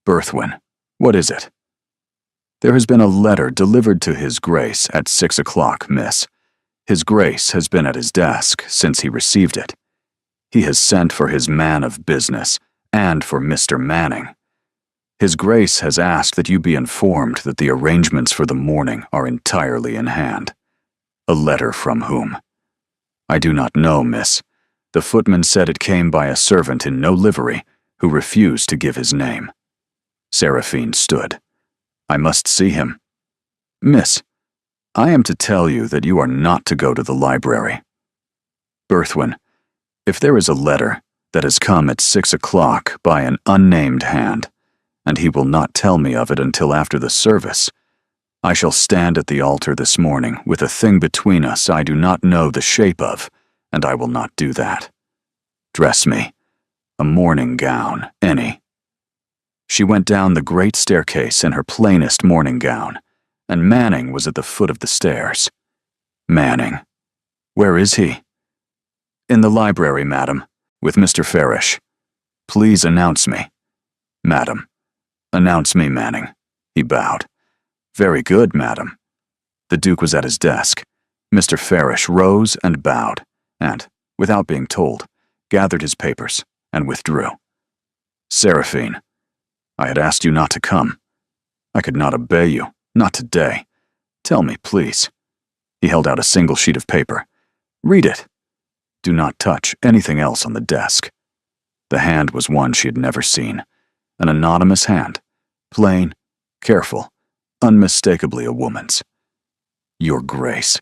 "Berthwin, what is it?" "There has been a letter delivered to His Grace at 6 o'clock, miss. His Grace has been at his desk since he received it. He has sent for his man of business and for Mr. Manning. His Grace has asked that you be informed that the arrangements for the morning are entirely in hand." "A letter from whom?" "I do not know, miss. The footman said it came by a servant in no livery who refused to give his name." Seraphine stood. "I must see him." "Miss, I am to tell you that you are not to go to the library." "Berthwin, if there is a letter that has come at 6 o'clock by an unnamed hand, and he will not tell me of it until after the service, I shall stand at the altar this morning with a thing between us I do not know the shape of, and I will not do that. Dress me. A morning gown, any." She went down the great staircase in her plainest morning gown, and Manning was at the foot of the stairs. "Manning. Where is he?" "In the library, madam, with Mr. Farish. Please announce me." "Madam. Announce me, Manning." He bowed. "Very good, madam." The Duke was at his desk. Mr. Farish rose and bowed, and, without being told, gathered his papers and withdrew. "Seraphine, I had asked you not to come. I could not obey you, not today. Tell me, please." He held out a single sheet of paper. "Read it. Do not touch anything else on the desk." The hand was one she had never seen. An anonymous hand. Plain, careful, unmistakably a woman's. "Your Grace.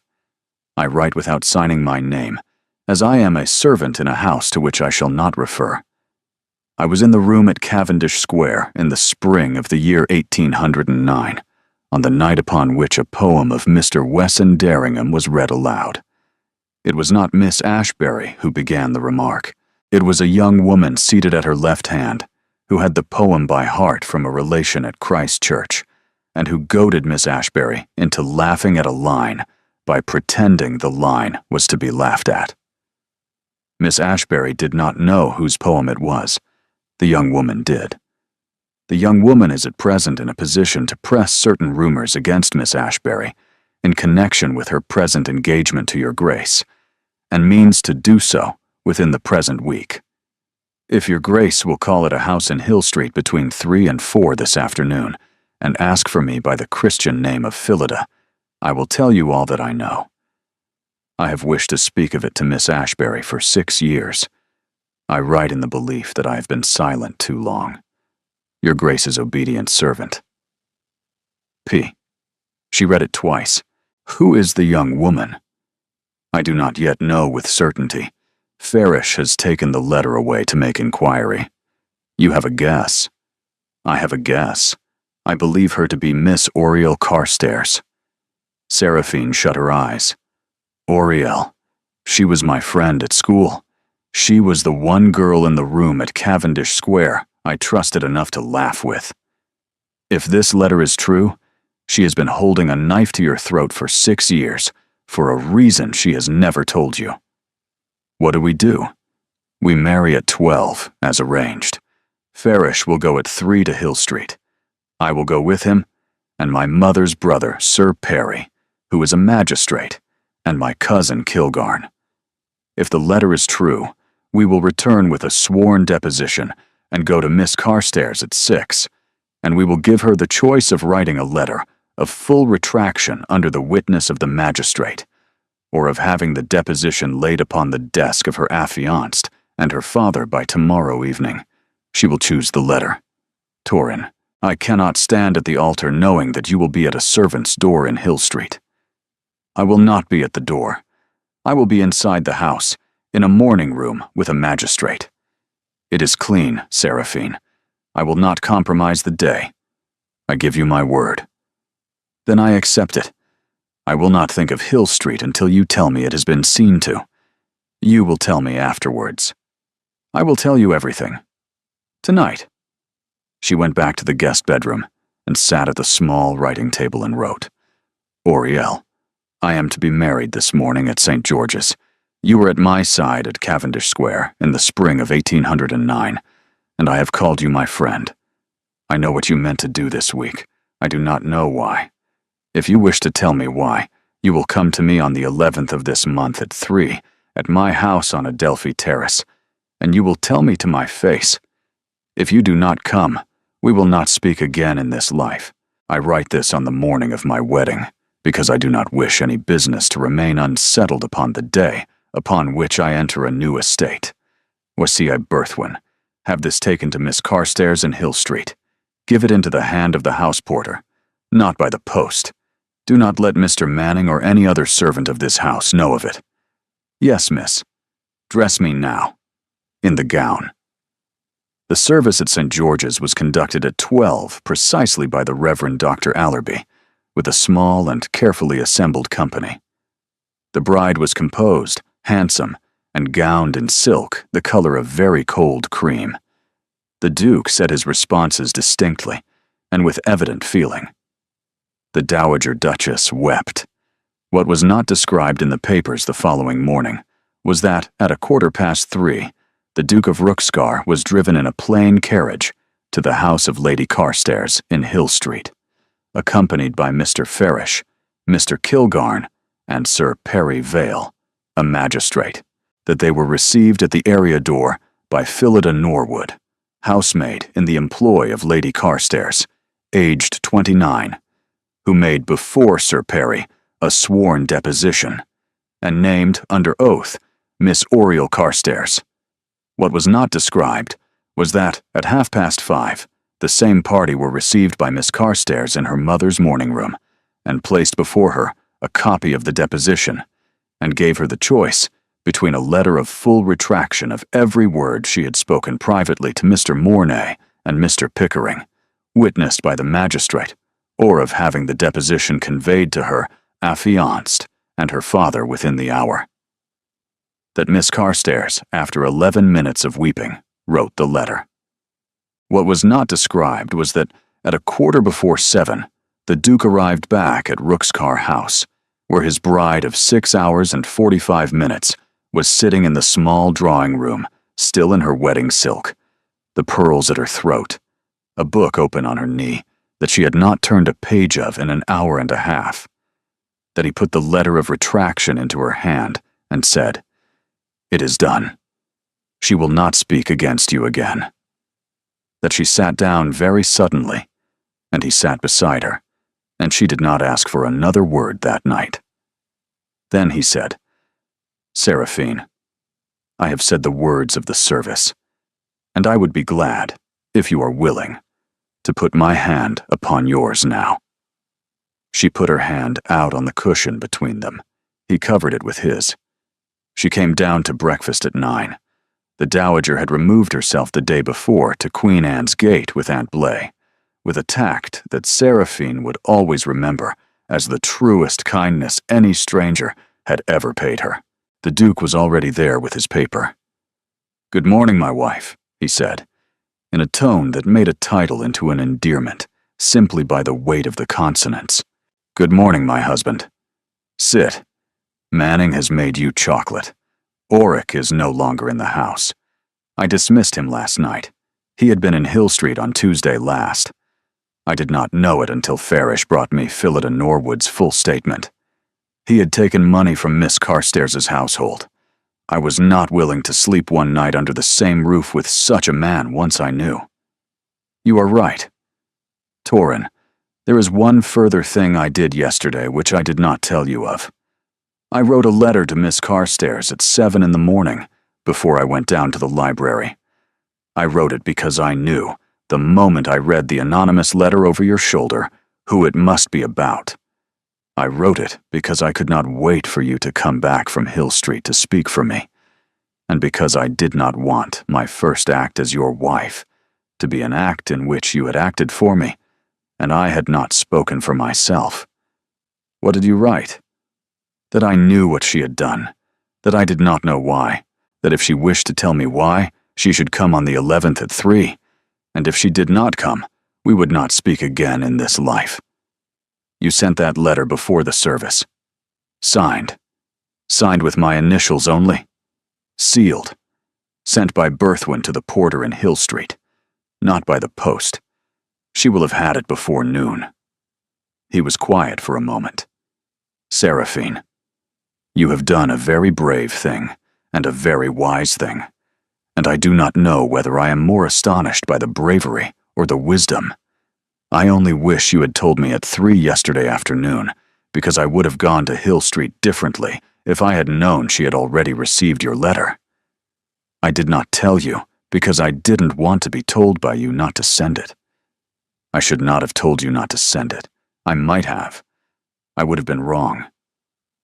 I write without signing my name, as I am a servant in a house to which I shall not refer. I was in the room at Cavendish Square in the spring of the year 1809, on the night upon which a poem of Mr. Wesson Derringham was read aloud. It was not Miss Ashbury who began the remark. It was a young woman seated at her left hand, who had the poem by heart from a relation at Christ Church, and who goaded Miss Ashbury into laughing at a line by pretending the line was to be laughed at. Miss Ashbury did not know whose poem it was. The young woman did. The young woman is at present in a position to press certain rumors against Miss Ashbury in connection with her present engagement to your Grace, and means to do so within the present week. If your Grace will call at a house in Hill Street between 3 and 4 this afternoon, and ask for me by the Christian name of Phillida, I will tell you all that I know. I have wished to speak of it to Miss Ashbury for 6 years. I write in the belief that I have been silent too long. Your Grace's obedient servant. P. She read it twice. Who is the young woman? I do not yet know with certainty. Farish has taken the letter away to make inquiry. You have a guess. I have a guess. I believe her to be Miss Oriel Carstairs. Seraphine shut her eyes. Oriel. She was my friend at school. She was the one girl in the room at Cavendish Square I trusted enough to laugh with. If this letter is true, she has been holding a knife to your throat for 6 years, for a reason she has never told you. What do? We marry at 12, as arranged. Farish will go at 3 to Hill Street. I will go with him, and my mother's brother, Sir Perry, who is a magistrate, and my cousin Kilgarn. If the letter is true, we will return with a sworn deposition and go to Miss Carstairs at 6, and we will give her the choice of writing a letter of full retraction under the witness of the magistrate, or of having the deposition laid upon the desk of her affianced and her father by tomorrow evening. She will choose the letter. Torin, I cannot stand at the altar knowing that you will be at a servant's door in Hill Street. I will not be at the door. I will be inside the house, in a morning room with a magistrate. It is clean, Seraphine. I will not compromise the day. I give you my word. Then I accept it. I will not think of Hill Street until you tell me it has been seen to. You will tell me afterwards. I will tell you everything. Tonight. She went back to the guest bedroom and sat at the small writing table and wrote, Oriel, I am to be married this morning at St. George's. You were at my side at Cavendish Square in the spring of 1809, and I have called you my friend. I know what you meant to do this week. I do not know why. If you wish to tell me why, you will come to me on the 11th of this month at 3 at my house on Adelphi Terrace, and you will tell me to my face. If you do not come, we will not speak again in this life. I write this on the morning of my wedding, because I do not wish any business to remain unsettled upon the day upon which I enter a new estate. Voici Berthwin. Have this taken to Miss Carstairs in Hill Street. Give it into the hand of the house porter, not by the post. Do not let Mr. Manning or any other servant of this house know of it. Yes, miss. Dress me now. In the gown. The service at St. George's was conducted at 12 precisely by the Reverend Dr. Allerby, with a small and carefully assembled company. The bride was composed, handsome, and gowned in silk the color of very cold cream. The Duke said his responses distinctly, and with evident feeling. The Dowager Duchess wept. What was not described in the papers the following morning was that, at 3:15, the Duke of Rookscar was driven in a plain carriage to the house of Lady Carstairs in Hill Street, accompanied by Mr. Farish, Mr. Kilgarn, and Sir Perry Vale, a magistrate, that they were received at the area door by Phillida Norwood, housemaid in the employ of Lady Carstairs, aged 29, who made before Sir Perry a sworn deposition, and named, under oath, Miss Oriel Carstairs. What was not described was that, at 5:30, the same party were received by Miss Carstairs in her mother's morning room, and placed before her a copy of the deposition, and gave her the choice between a letter of full retraction of every word she had spoken privately to Mr. Mornay and Mr. Pickering, witnessed by the magistrate, or of having the deposition conveyed to her affianced and her father within the hour. That Miss Carstairs, after 11 minutes of weeping, wrote the letter. What was not described was that, at 7:15, the Duke arrived back at Rookscar House, where his bride of 6 hours and 45 minutes was sitting in the small drawing room, still in her wedding silk, the pearls at her throat, a book open on her knee that she had not turned a page of in an hour and a half. That he put the letter of retraction into her hand and said, It is done. She will not speak against you again. That she sat down very suddenly, and he sat beside her, and she did not ask for another word that night. Then he said, Seraphine, I have said the words of the service, and I would be glad, if you are willing, to put my hand upon yours now. She put her hand out on the cushion between them. He covered it with his. She came down to breakfast at 9. The Dowager had removed herself the day before to Queen Anne's Gate with Aunt Blay, with a tact that Seraphine would always remember as the truest kindness any stranger had ever paid her. The Duke was already there with his paper. Good morning, my wife, he said, in a tone that made a title into an endearment, simply by the weight of the consonants. Good morning, my husband. Sit. Manning has made you chocolate. Oric is no longer in the house. I dismissed him last night. He had been in Hill Street on Tuesday last. I did not know it until Farish brought me Phillida Norwood's full statement. He had taken money from Miss Carstairs' household. I was not willing to sleep one night under the same roof with such a man once I knew. You are right. Torrin, there is one further thing I did yesterday which I did not tell you of. I wrote a letter to Miss Carstairs at 7 in the morning, before I went down to the library. I wrote it because I knew, the moment I read the anonymous letter over your shoulder, who it must be about. I wrote it because I could not wait for you to come back from Hill Street to speak for me, and because I did not want my first act as your wife to be an act in which you had acted for me, and I had not spoken for myself. What did you write? That I knew what she had done, that I did not know why, that if she wished to tell me why, she should come on the 11th at 3, and if she did not come, we would not speak again in this life. You sent that letter before the service. Signed. Signed with my initials only. Sealed. Sent by Berthwin to the porter in Hill Street. Not by the post. She will have had it before noon. He was quiet for a moment. Seraphine, you have done a very brave thing, and a very wise thing, and I do not know whether I am more astonished by the bravery or the wisdom. I only wish you had told me at 3 yesterday afternoon, because I would have gone to Hill Street differently if I had known she had already received your letter. I did not tell you because I didn't want to be told by you not to send it. I should not have told you not to send it. I might have. I would have been wrong.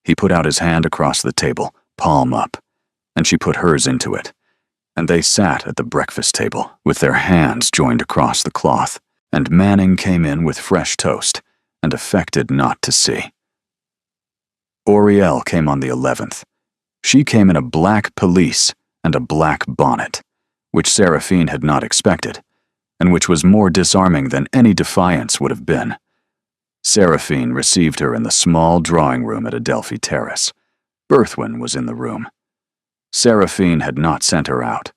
He put out his hand across the table, palm up, and she put hers into it, and they sat at the breakfast table with their hands joined across the cloth, and Manning came in with fresh toast and affected not to see. Oriel came on the 11th. She came in a black pelisse and a black bonnet, which Seraphine had not expected, and which was more disarming than any defiance would have been. Seraphine received her in the small drawing room at Adelphi Terrace. Berthwin was in the room. Seraphine had not sent her out.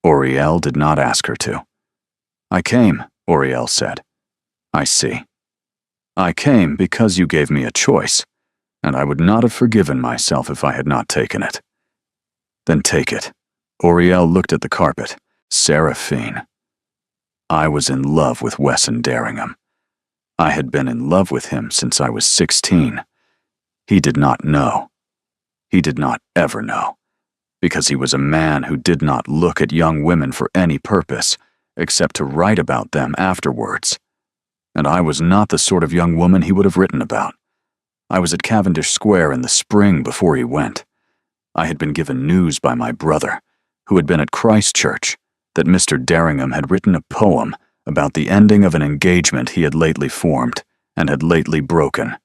Oriel did not ask her to. I came, Oriel said. I see. I came because you gave me a choice, and I would not have forgiven myself if I had not taken it. Then take it. Oriel looked at the carpet. Seraphine. I was in love with Wesson Derringham. I had been in love with him since I was 16. He did not know. He did not ever know, because he was a man who did not look at young women for any purpose, except to write about them afterwards. And I was not the sort of young woman he would have written about. I was at Cavendish Square in the spring before he went. I had been given news by my brother, who had been at Christ Church, that Mr. Derringham had written a poem about the ending of an engagement he had lately formed and had lately broken.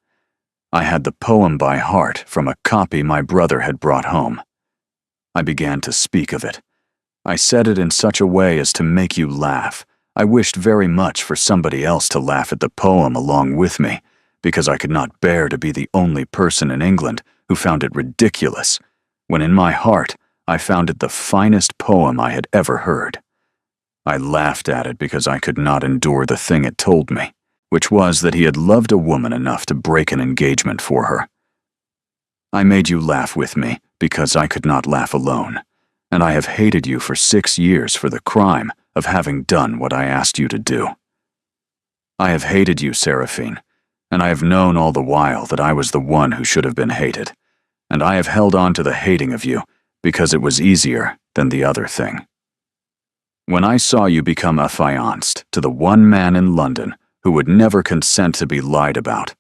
I had the poem by heart from a copy my brother had brought home. I began to speak of it. I said it in such a way as to make you laugh. I wished very much for somebody else to laugh at the poem along with me, because I could not bear to be the only person in England who found it ridiculous, when in my heart I found it the finest poem I had ever heard. I laughed at it because I could not endure the thing it told me, which was that he had loved a woman enough to break an engagement for her. I made you laugh with me because I could not laugh alone, and I have hated you for 6 years for the crime of having done what I asked you to do. I have hated you, Seraphine, and I have known all the while that I was the one who should have been hated, and I have held on to the hating of you because it was easier than the other thing. When I saw you become affianced to the one man in London who would never consent to be lied about,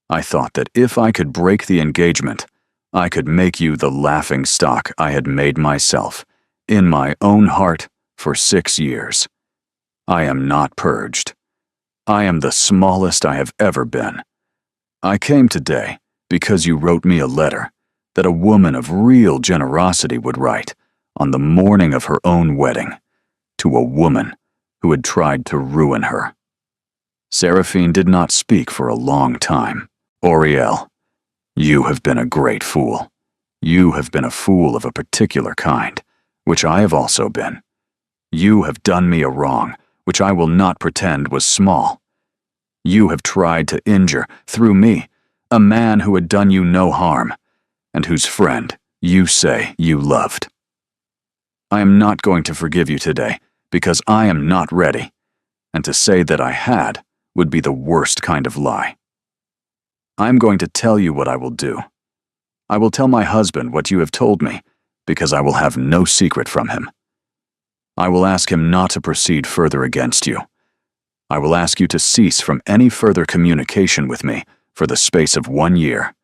I thought that if I could break the engagement, I could make you the laughing stock I had made myself, in my own heart, for 6 years. I am not purged. I am the smallest I have ever been. I came today because you wrote me a letter that a woman of real generosity would write on the morning of her own wedding, to a woman who had tried to ruin her. Seraphine did not speak for a long time. Oriel, you have been a great fool. You have been a fool of a particular kind, which I have also been. You have done me a wrong, which I will not pretend was small. You have tried to injure, through me, a man who had done you no harm, and whose friend you say you loved. I am not going to forgive you today, because I am not ready, and to say that I had would be the worst kind of lie. I am going to tell you what I will do. I will tell my husband what you have told me, because I will have no secret from him. I will ask him not to proceed further against you. I will ask you to cease from any further communication with me for the space of 1 year,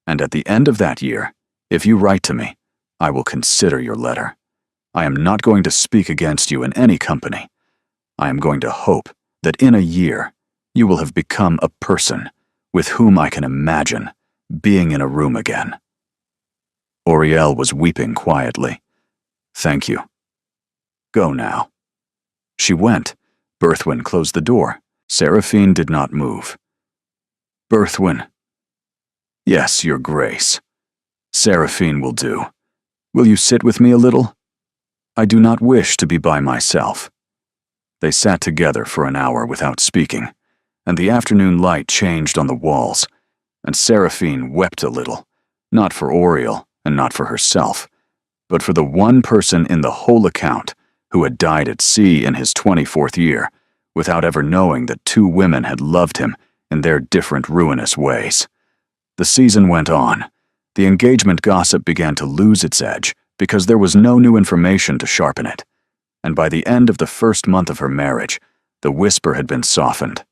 and at the end of that year, if you write to me, I will consider your letter. I am not going to speak against you in any company. I am going to hope that in a year you will have become a person with whom I can imagine being in a room again. Oriel was weeping quietly. Thank you. Go now. She went, Berthwin closed the door. Seraphine did not move. Berthwin. Yes, Your Grace. Seraphine will do. Will you sit with me a little? I do not wish to be by myself. They sat together for an hour without speaking, and the afternoon light changed on the walls, and Seraphine wept a little, not for Oriel and not for herself, but for the one person in the whole account who had died at sea in his 24th year, without ever knowing that two women had loved him in their different ruinous ways. The season went on. The engagement gossip began to lose its edge because there was no new information to sharpen it, and by the end of the first month of her marriage, the whisper had been softened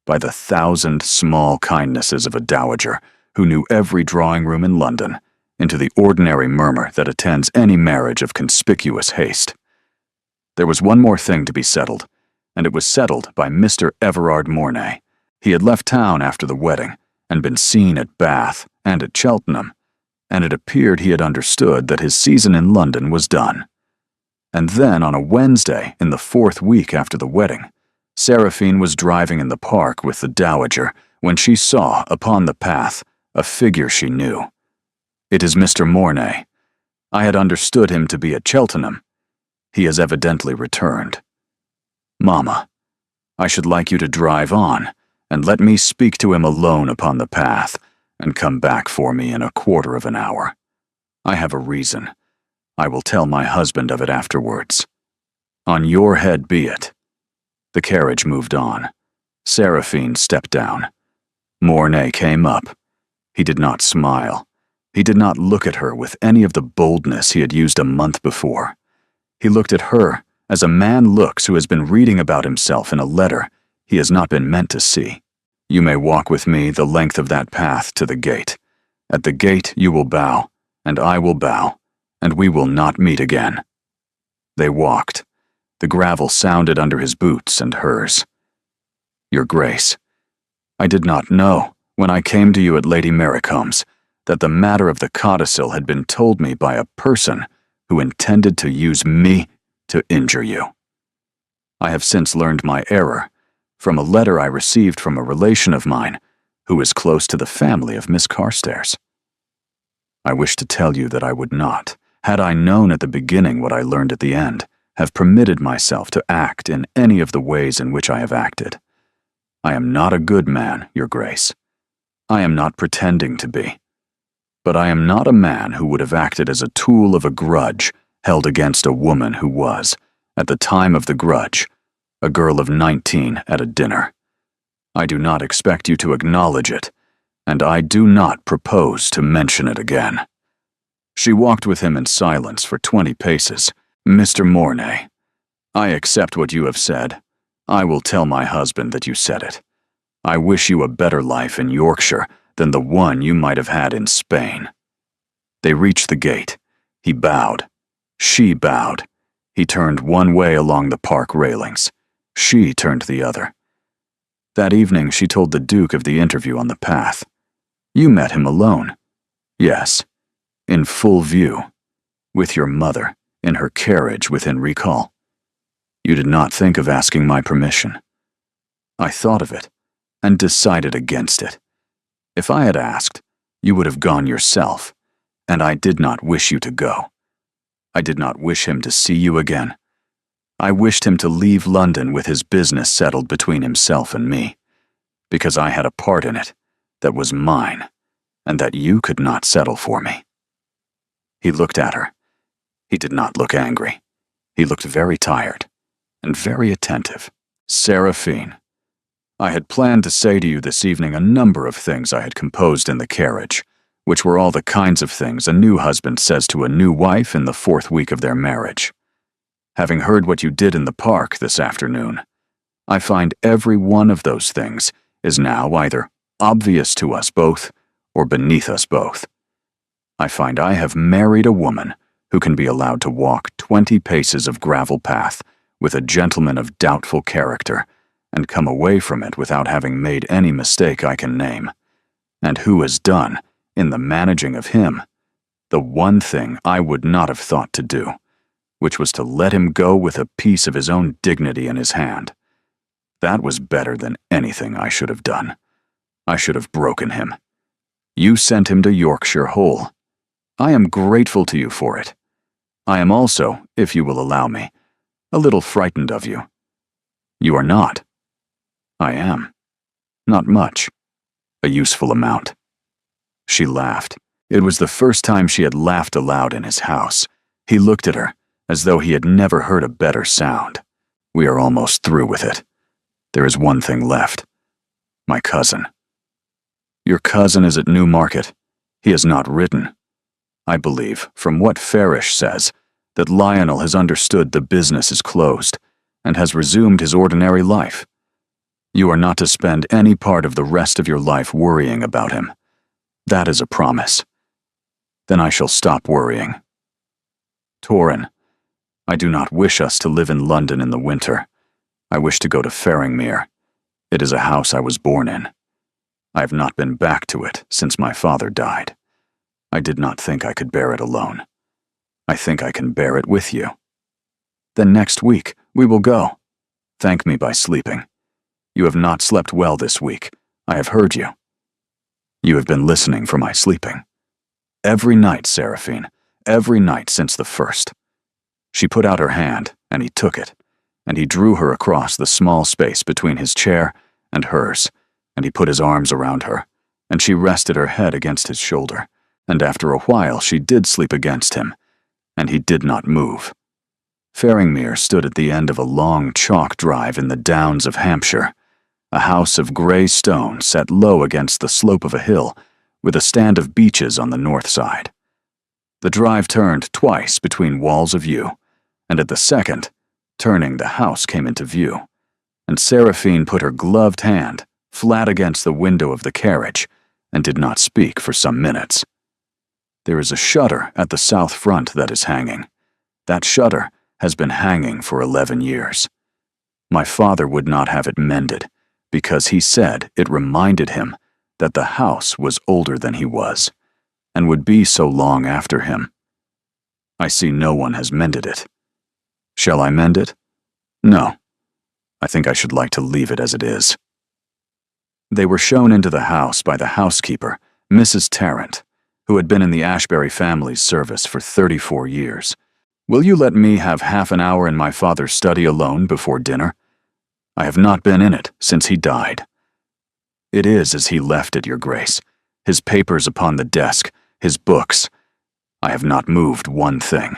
by the 1,000 small kindnesses of a dowager who knew every drawing room in London into the ordinary murmur that attends any marriage of conspicuous haste. There was one more thing to be settled, and it was settled by Mr. Everard Mornay. He had left town after the wedding and been seen at Bath and at Cheltenham, and it appeared he had understood that his season in London was done. And then on a Wednesday in the 4th week after the wedding, Seraphine was driving in the park with the dowager when she saw, upon the path, a figure she knew. It is Mr. Mornay. I had understood him to be at Cheltenham. He has evidently returned. Mamma, I should like you to drive on, and let me speak to him alone upon the path, and come back for me in a quarter of an hour. I have a reason. I will tell my husband of it afterwards. On your head be it. The carriage moved on. Seraphine stepped down. Mornay came up. He did not smile. He did not look at her with any of the boldness he had used a month before. He looked at her as a man looks who has been reading about himself in a letter he has not been meant to see. You may walk with me the length of that path to the gate. At the gate you will bow, and I will bow, and we will not meet again. They walked. The gravel sounded under his boots and hers. Your Grace, I did not know, when I came to you at Lady Merricombe's, that the matter of the codicil had been told me by a person who intended to use me to injure you. I have since learned my error from a letter I received from a relation of mine who is close to the family of Miss Carstairs. I wish to tell you that I would not, had I known at the beginning what I learned at the end, have permitted myself to act in any of the ways in which I have acted. I am not a good man, Your Grace. I am not pretending to be. But I am not a man who would have acted as a tool of a grudge held against a woman who was, at the time of the grudge, a girl of 19 at a dinner. I do not expect you to acknowledge it, and I do not propose to mention it again. She walked with him in silence for 20 paces. Mr. Mornay, I accept what you have said. I will tell my husband that you said it. I wish you a better life in Yorkshire than the one you might have had in Spain. They reached the gate. He bowed. She bowed. He turned one way along the park railings. She turned the other. That evening she told the Duke of the interview on the path. You met him alone. Yes, in full view, with your mother, in her carriage within recall. You did not think of asking my permission. I thought of it, and decided against it. If I had asked, you would have gone yourself, and I did not wish you to go. I did not wish him to see you again. I wished him to leave London with his business settled between himself and me, because I had a part in it that was mine, and that you could not settle for me. He looked at her. He did not look angry. He looked very tired, and very attentive. Seraphine, I had planned to say to you this evening a number of things I had composed in the carriage, which were all the kinds of things a new husband says to a new wife in the 4th week of their marriage. Having heard what you did in the park this afternoon, I find every one of those things is now either obvious to us both or beneath us both. I find I have married a woman who can be allowed to walk 20 paces of gravel path with a gentleman of doubtful character and come away from it without having made any mistake I can name, and who has done, in the managing of him, the one thing I would not have thought to do, which was to let him go with a piece of his own dignity in his hand, That was better than anything I should have done. I should have broken him. You sent him to Yorkshire whole. I am grateful to you for it. I am also, if you will allow me, a little frightened of you. You are not. I am. Not much. A useful amount. She laughed. It was the first time she had laughed aloud in his house. He looked at her, as though he had never heard a better sound. We are almost through with it. There is one thing left. My cousin. Your cousin is at Newmarket. He has not written. I believe, from what Farish says, that Lionel has understood the business is closed and has resumed his ordinary life. You are not to spend any part of the rest of your life worrying about him. That is a promise. Then I shall stop worrying. Torrin, I do not wish us to live in London in the winter. I wish to go to Faringmere. It is a house I was born in. I have not been back to it since my father died. I did not think I could bear it alone. I think I can bear it with you. Then next week we will go. Thank me by sleeping. You have not slept well this week. I have heard you. You have been listening for my sleeping. Every night, Seraphine, every night since the first. She put out her hand, and he took it, and he drew her across the small space between his chair and hers, and he put his arms around her, and she rested her head against his shoulder, and after a while she did sleep against him, and he did not move. Faringmere stood at the end of a long chalk drive in the Downs of Hampshire, a house of grey stone set low against the slope of a hill, with a stand of beeches on the north side. The drive turned twice between walls of yew, and at the second, turning, the house came into view, and Seraphine put her gloved hand flat against the window of the carriage and did not speak for some minutes. There is a shutter at the south front that is hanging. That shutter has been hanging for 11 years. My father would not have it mended, because he said it reminded him that the house was older than he was, and would be so long after him. I see no one has mended it. Shall I mend it? No. I think I should like to leave it as it is. They were shown into the house by the housekeeper, Mrs. Tarrant, who had been in the Ashbury family's service for 34 years. Will you let me have half an hour in my father's study alone before dinner? I have not been in it since he died. It is as he left it, Your Grace. His papers upon the desk, his books. I have not moved one thing.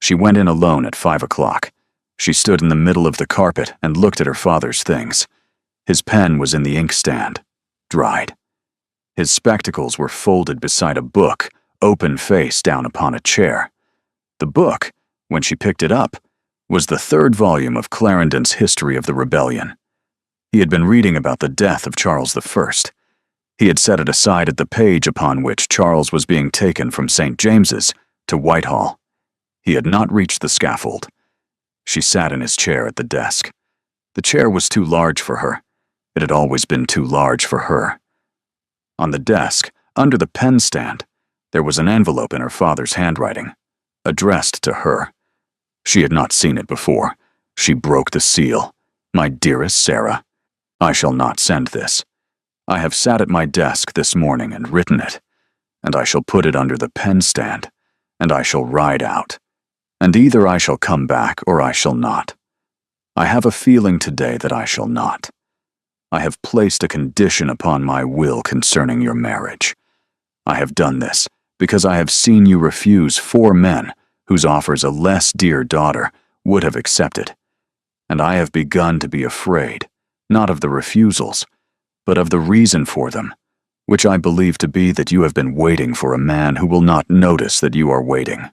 She went in alone at 5 o'clock. She stood in the middle of the carpet and looked at her father's things. His pen was in the inkstand, dried. His spectacles were folded beside a book, open face down upon a chair. The book, when she picked it up, was the third volume of Clarendon's History of the Rebellion. He had been reading about the death of Charles I. He had set it aside at the page upon which Charles was being taken from St. James's to Whitehall. He had not reached the scaffold. She sat in his chair at the desk. The chair was too large for her. It had always been too large for her. On the desk, under the pen stand, there was an envelope in her father's handwriting, addressed to her. She had not seen it before. She broke the seal. My dearest Sarah, I shall not send this. I have sat at my desk this morning and written it, and I shall put it under the pen stand, and I shall ride out, and either I shall come back or I shall not. I have a feeling today that I shall not. I have placed a condition upon my will concerning your marriage. I have done this because I have seen you refuse 4 men whose offers a less dear daughter would have accepted, and I have begun to be afraid, not of the refusals, but of the reason for them, which I believe to be that you have been waiting for a man who will not notice that you are waiting.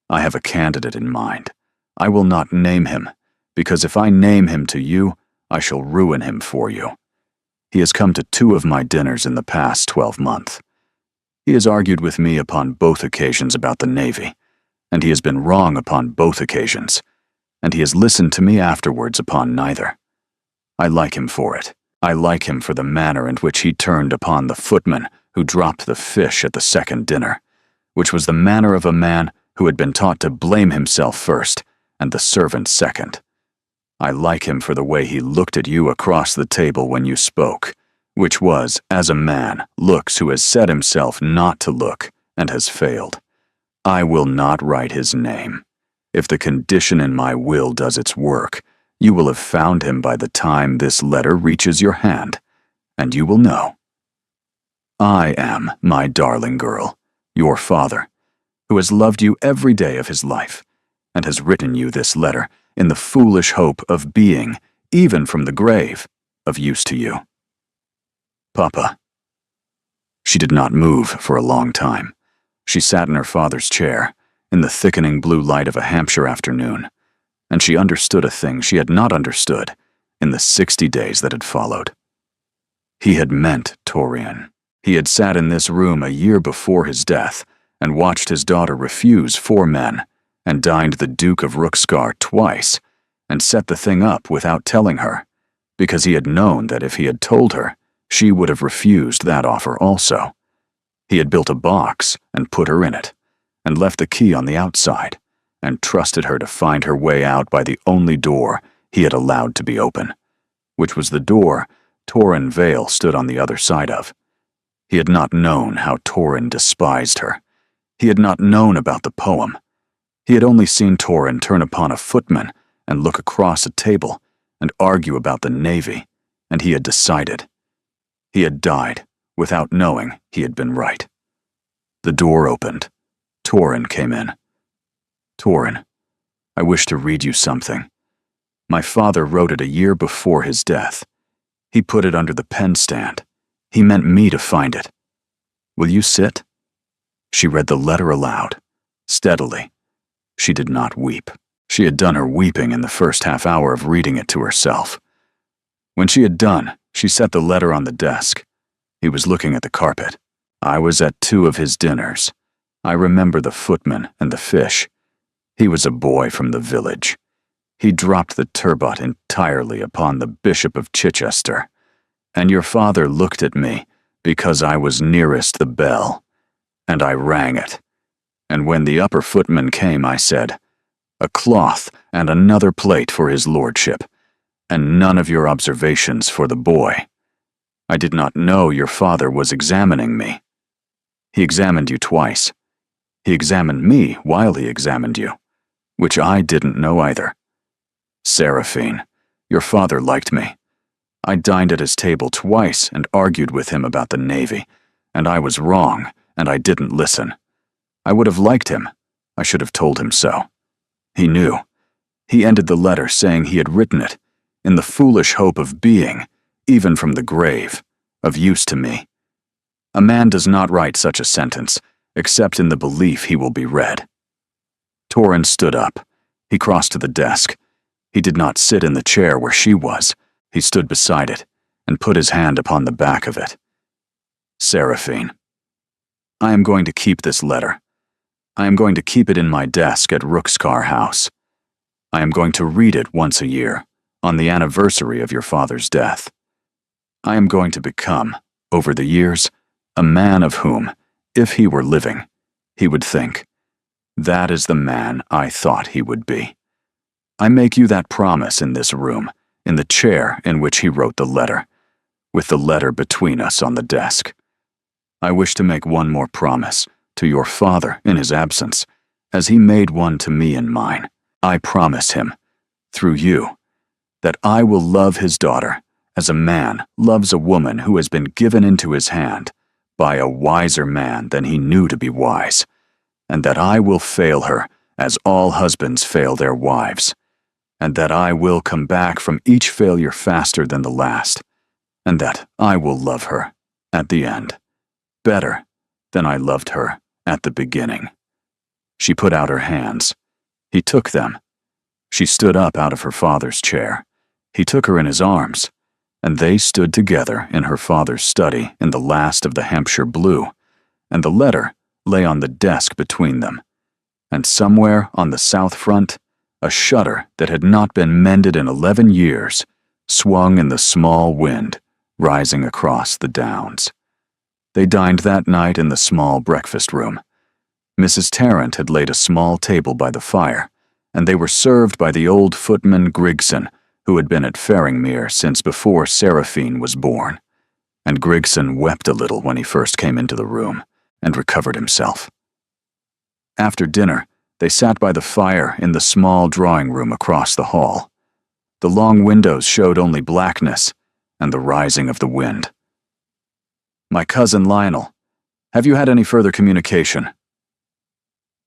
I have a candidate in mind. I will not name him, because if I name him to you, I shall ruin him for you. He has come to 2 of my dinners in the past 12 months. He has argued with me upon both occasions about the Navy, and he has been wrong upon both occasions, and he has listened to me afterwards upon neither. I like him for it. I like him for the manner in which he turned upon the footman who dropped the fish at the second dinner, which was the manner of a man who had been taught to blame himself first and the servant second. I like him for the way he looked at you across the table when you spoke, which was, as a man looks who has set himself not to look and has failed. I will not write his name. If the condition in my will does its work, you will have found him by the time this letter reaches your hand, and you will know. I am, my darling girl, your father, who has loved you every day of his life, and has written you this letter in the foolish hope of being, even from the grave, of use to you. Papa. She did not move for a long time. She sat in her father's chair, in the thickening blue light of a Hampshire afternoon, and she understood a thing she had not understood in the 60 days that had followed. He had meant Torien. He had sat in this room a year before his death and watched his daughter refuse 4 men and dined the Duke of Rookscar twice and set the thing up without telling her, because he had known that if he had told her, she would have refused that offer also. He had built a box and put her in it, and left the key on the outside, and trusted her to find her way out by the only door he had allowed to be open, which was the door Torrin Vale stood on the other side of. He had not known how Torrin despised her. He had not known about the poem. He had only seen Torrin turn upon a footman and look across a table and argue about the navy, and he had decided. He had died without knowing he had been right. The door opened. Torrin came in. Torrin, I wish to read you something. My father wrote it a year before his death. He put it under the pen stand. He meant me to find it. Will you sit? She read the letter aloud, steadily. She did not weep. She had done her weeping in the first half hour of reading it to herself. When she had done, she set the letter on the desk. He was looking at the carpet. I was at 2 of his dinners. I remember the footman and the fish. He was a boy from the village. He dropped the turbot entirely upon the Bishop of Chichester, and your father looked at me because I was nearest the bell, and I rang it. And when the upper footman came, I said, "A cloth and another plate for his lordship, and none of your observations for the boy." I did not know your father was examining me. He examined you twice. He examined me while he examined you, which I didn't know either. Seraphine, your father liked me. I dined at his table twice and argued with him about the navy, and I was wrong, and I didn't listen. I would have liked him. I should have told him so. He knew. He ended the letter saying he had written it, in the foolish hope of being, even from the grave, of use to me. A man does not write such a sentence, except in the belief he will be read. Torrin stood up. He crossed to the desk. He did not sit in the chair where she was. He stood beside it, and put his hand upon the back of it. Seraphine, I am going to keep this letter. I am going to keep it in my desk at Rookscar House. I am going to read it once a year, on the anniversary of your father's death. I am going to become, over the years, a man of whom, if he were living, he would think, that is the man I thought he would be. I make you that promise in this room, in the chair in which he wrote the letter, with the letter between us on the desk. I wish to make one more promise to your father in his absence, as he made one to me in mine. I promise him, through you, that I will love his daughter as a man loves a woman who has been given into his hand by a wiser man than he knew to be wise, and that I will fail her as all husbands fail their wives, and that I will come back from each failure faster than the last, and that I will love her, at the end, better than I loved her at the beginning. She put out her hands. He took them. She stood up out of her father's chair. He took her in his arms, and they stood together in her father's study in the last of the Hampshire blue, and the letter lay on the desk between them, and somewhere on the south front, a shutter that had not been mended in 11 years swung in the small wind rising across the downs. They dined that night in the small breakfast room. Mrs. Tarrant had laid a small table by the fire, and they were served by the old footman Grigson, who had been at Faringmere since before Seraphine was born, and Grigson wept a little when he first came into the room and recovered himself. After dinner, they sat by the fire in the small drawing room across the hall. The long windows showed only blackness and the rising of the wind. "My cousin Lionel, have you had any further communication?"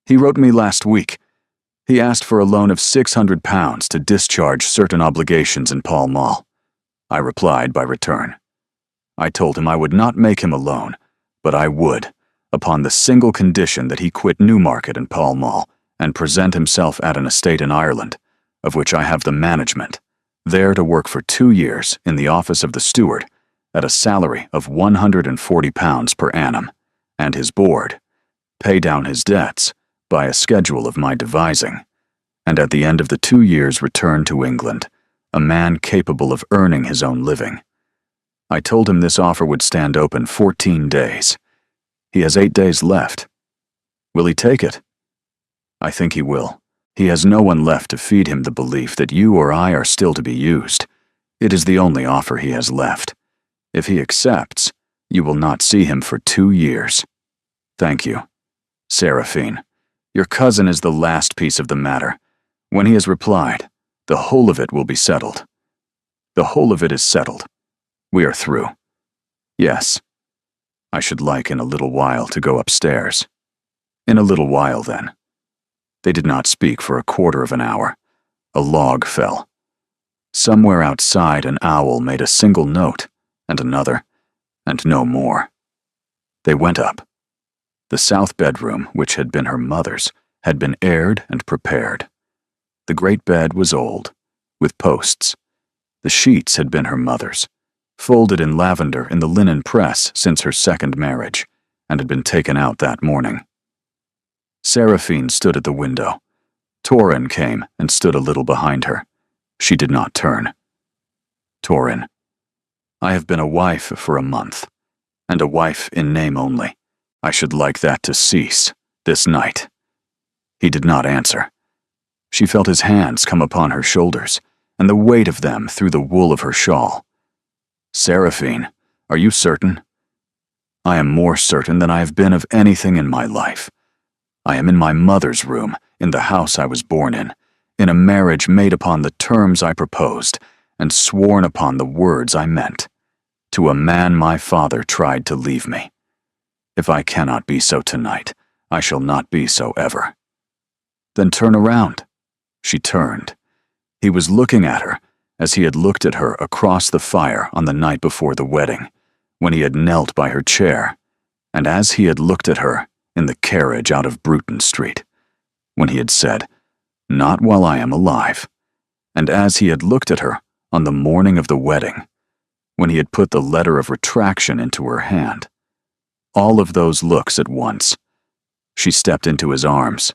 "He wrote me last week. He asked for a loan of £600 to discharge certain obligations in Pall Mall." I replied by return. I told him I would not make him a loan, but I would, upon the single condition that he quit Newmarket and Pall Mall and present himself at an estate in Ireland, of which I have the management, there to work for 2 years in the office of the steward at a salary of £140 per annum, and his board, pay down his debts by a schedule of my devising, and at the end of the 2 years return to England, a man capable of earning his own living. I told him this offer would stand open 14 days. He has 8 days left. Will he take it? I think he will. He has no one left to feed him the belief that you or I are still to be used. It is the only offer he has left. If he accepts, you will not see him for 2 years. Thank you. Seraphine, your cousin is the last piece of the matter. When he has replied, the whole of it will be settled. The whole of it is settled. We are through. Yes. I should like in a little while to go upstairs. In a little while, then. They did not speak for a quarter of an hour. A log fell. Somewhere outside an owl made a single note, and another, and no more. They went up. The south bedroom, which had been her mother's, had been aired and prepared. The great bed was old, with posts. The sheets had been her mother's, folded in lavender in the linen press since her second marriage, and had been taken out that morning. Seraphine stood at the window. Torin came and stood a little behind her. She did not turn. Torin, I have been a wife for a month, and a wife in name only. I should like that to cease, this night. He did not answer. She felt his hands come upon her shoulders, and the weight of them through the wool of her shawl. Seraphine, are you certain? I am more certain than I have been of anything in my life. I am in my mother's room, in the house I was born in a marriage made upon the terms I proposed, and sworn upon the words I meant. To a man my father tried to leave me. If I cannot be so tonight, I shall not be so ever. Then turn around. She turned. He was looking at her, as he had looked at her across the fire on the night before the wedding, when he had knelt by her chair, and as he had looked at her in the carriage out of Bruton Street, when he had said, "Not while I am alive," and as he had looked at her on the morning of the wedding, when he had put the letter of retraction into her hand. All of those looks at once. She stepped into his arms.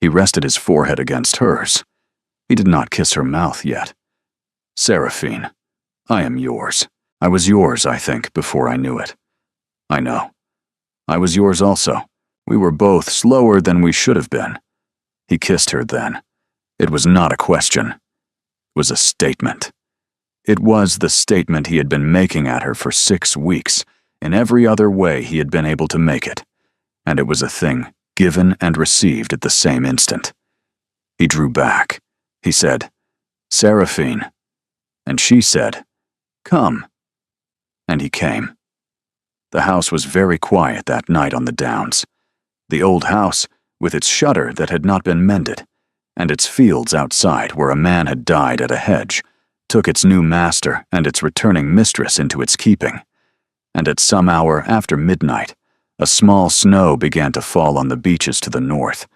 He rested his forehead against hers. He did not kiss her mouth yet. Seraphine, I am yours. I was yours, I think, before I knew it. I know. I was yours also. We were both slower than we should have been. He kissed her then. It was not a question. It was a statement. It was the statement he had been making at her for 6 weeks, in every other way he had been able to make it, and it was a thing given and received at the same instant. He drew back. He said, "Seraphine," and she said, "Come." And he came. The house was very quiet that night on the downs. The old house, with its shutter that had not been mended, and its fields outside where a man had died at a hedge, took its new master and its returning mistress into its keeping, and at some hour after midnight, a small snow began to fall on the beaches to the north,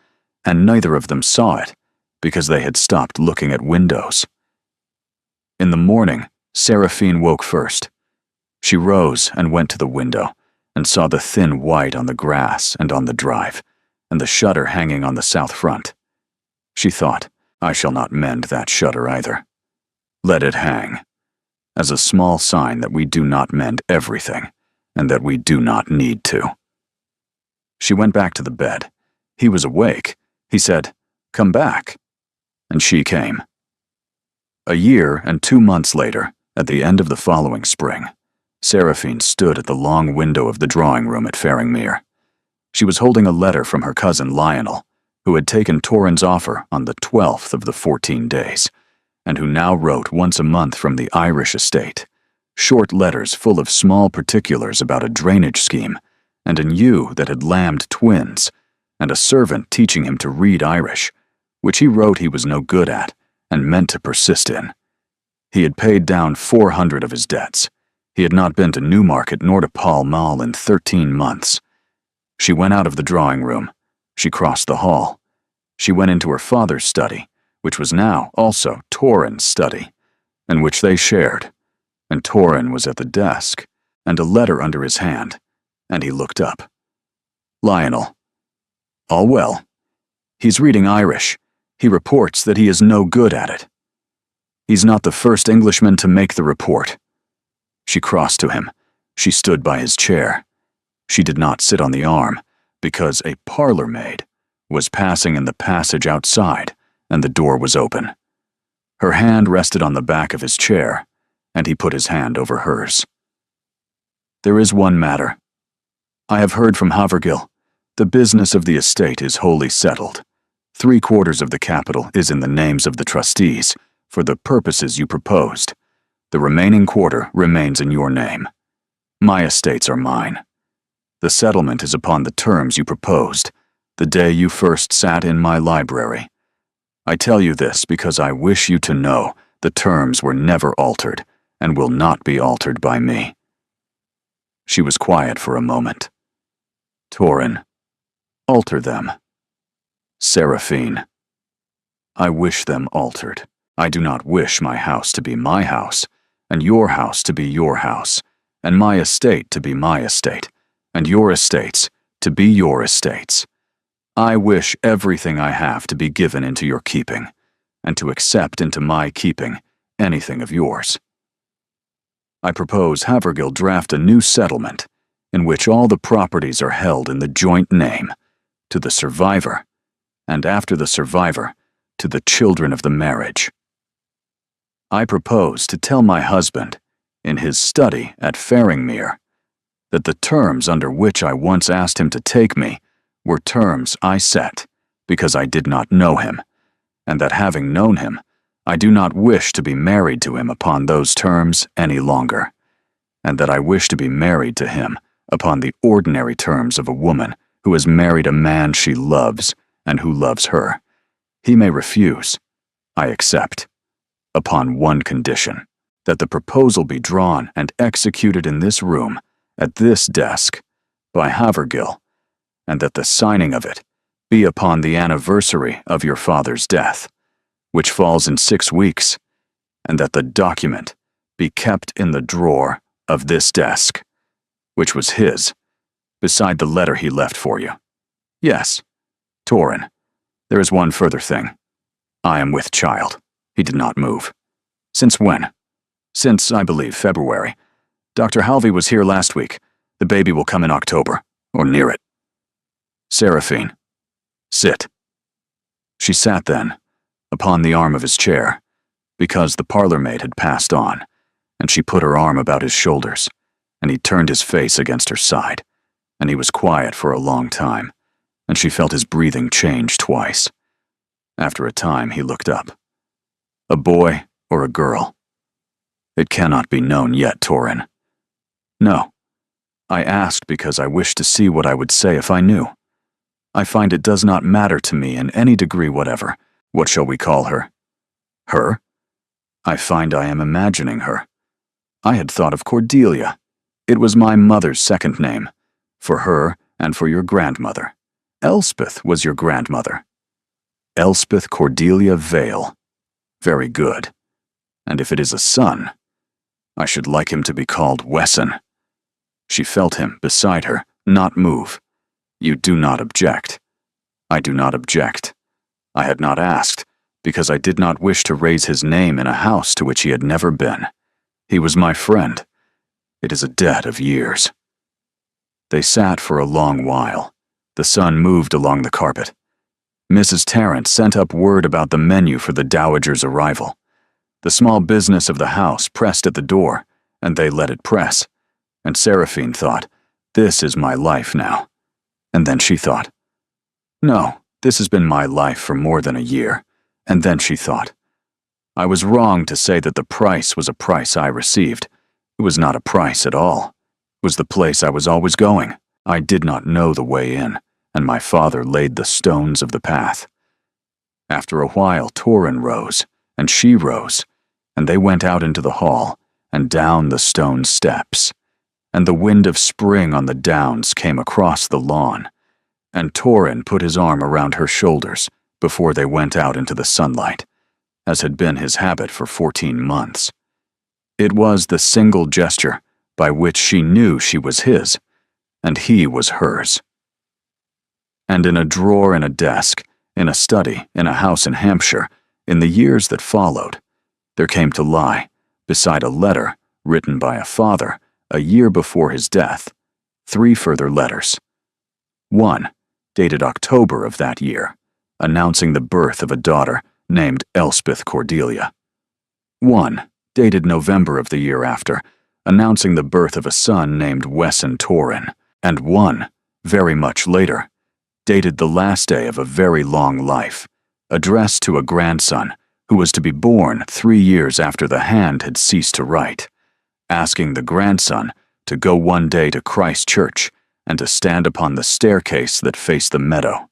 and neither of them saw it, because they had stopped looking at windows. In the morning, Seraphine woke first. She rose and went to the window, and saw the thin white on the grass and on the drive, and the shutter hanging on the south front. She thought, I shall not mend that shutter either. Let it hang, as a small sign that we do not mend everything, and that we do not need to. She went back to the bed. He was awake. He said, "Come back." And she came. A year and 2 months later, at the end of the following spring, Seraphine stood at the long window of the drawing room at Faringmere. She was holding a letter from her cousin Lionel, who had taken Torrin's offer on the 12th of the 14 days, and who now wrote once a month from the Irish estate, short letters full of small particulars about a drainage scheme, and an ewe that had lambed twins, and a servant teaching him to read Irish, which he wrote he was no good at, and meant to persist in. He had paid down 400 of his debts. He had not been to Newmarket nor to Pall Mall in 13 months. She went out of the drawing room. She crossed the hall. She went into her father's study, which was now also Torrin's study, and which they shared. And Torrin was at the desk, and a letter under his hand, and he looked up. Lionel. All well. He's reading Irish. He reports that he is no good at it. He's not the first Englishman to make the report. She crossed to him. She stood by his chair. She did not sit on the arm, because a parlor maid was passing in the passage outside, and the door was open. Her hand rested on the back of his chair, and he put his hand over hers. There is one matter. I have heard from Havergill. The business of the estate is wholly settled. 3/4 of the capital is in the names of the trustees, for the purposes you proposed. The remaining quarter remains in your name. My estates are mine. The settlement is upon the terms you proposed, the day you first sat in my library. I tell you this because I wish you to know the terms were never altered, and will not be altered by me. She was quiet for a moment. Torrin, alter them. Seraphine, I wish them altered. I do not wish my house to be my house, and your house to be your house, and my estate to be my estate, and your estates to be your estates. I wish everything I have to be given into your keeping, and to accept into my keeping anything of yours. I propose Havergill draft a new settlement in which all the properties are held in the joint name, to the survivor, and after the survivor, to the children of the marriage. I propose to tell my husband, in his study at Faringmere, that the terms under which I once asked him to take me were terms I set because I did not know him, and that having known him, I do not wish to be married to him upon those terms any longer, and that I wish to be married to him upon the ordinary terms of a woman who has married a man she loves and who loves her. He may refuse. I accept. Upon one condition, that the proposal be drawn and executed in this room, at this desk, by Havergill, and that the signing of it be upon the anniversary of your father's death, which falls in 6 weeks, and that the document be kept in the drawer of this desk, which was his, beside the letter he left for you. Yes, Torrin, there is one further thing. I am with child. He did not move. Since when? Since, I believe, February. Dr. Halvey was here last week. The baby will come in October, or near it. Seraphine, sit. She sat then, upon the arm of his chair, because the parlor maid had passed on, and she put her arm about his shoulders, and he turned his face against her side, and he was quiet for a long time, and she felt his breathing change twice. After a time, he looked up. A boy or a girl? It cannot be known yet, Torrin. No. I asked because I wished to see what I would say if I knew. I find it does not matter to me in any degree whatever. What shall we call her? Her? I find I am imagining her. I had thought of Cordelia. It was my mother's second name, for her and for your grandmother. Elspeth was your grandmother. Elspeth Cordelia Vale. Very good. And if it is a son, I should like him to be called Wesson. She felt him beside her, not move. You do not object. I do not object. I had not asked, because I did not wish to raise his name in a house to which he had never been. He was my friend. It is a debt of years. They sat for a long while. The sun moved along the carpet. Mrs. Tarrant sent up word about the menu for the dowager's arrival. The small business of the house pressed at the door, and they let it press. And Seraphine thought, this is my life now. And then she thought, no, this has been my life for more than a year. And then she thought, I was wrong to say that the price was a price I received. It was not a price at all. It was the place I was always going. I did not know the way in, and my father laid the stones of the path. After a while, Torin rose, and she rose, and they went out into the hall, and down the stone steps. And the wind of spring on the downs came across the lawn, and Torin put his arm around her shoulders before they went out into the sunlight, as had been his habit for 14 months. It was the single gesture by which she knew she was his, and he was hers. And in a drawer in a desk, in a study, in a house in Hampshire, in the years that followed, there came to lie, beside a letter written by a father a year before his death, 3 further letters. One, dated October of that year, announcing the birth of a daughter named Elspeth Cordelia. One, dated November of the year after, announcing the birth of a son named Wesson Torin. And one, very much later, dated the last day of a very long life, addressed to a grandson who was to be born 3 years after the hand had ceased to write, asking the grandson to go one day to Christ Church and to stand upon the staircase that faced the meadow,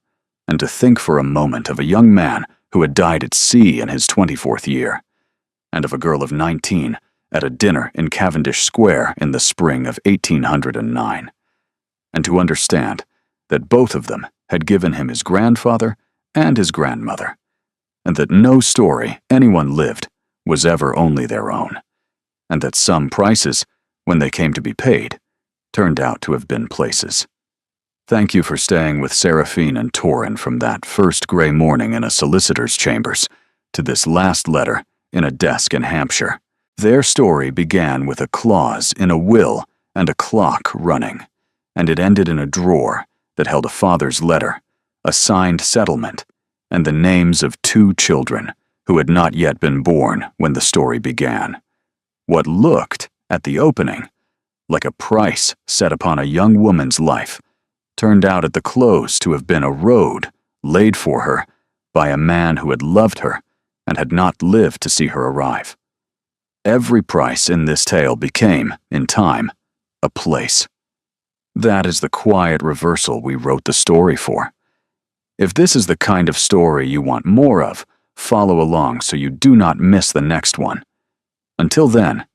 and to think for a moment of a young man who had died at sea in his 24th year, and of a girl of 19 at a dinner in Cavendish Square in the spring of 1809, and to understand that both of them had given him his grandfather and his grandmother, and that no story anyone lived was ever only their own, and that some prices, when they came to be paid, turned out to have been places. Thank you for staying with Seraphine and Torin from that first gray morning in a solicitor's chambers to this last letter in a desk in Hampshire. Their story began with a clause in a will and a clock running, and it ended in a drawer that held a father's letter, a signed settlement, and the names of 2 children who had not yet been born when the story began. What looked, at the opening, like a price set upon a young woman's life, turned out at the close to have been a road laid for her by a man who had loved her and had not lived to see her arrive. Every price in this tale became, in time, a place. That is the quiet reversal we wrote the story for. If this is the kind of story you want more of, follow along so you do not miss the next one. Until then,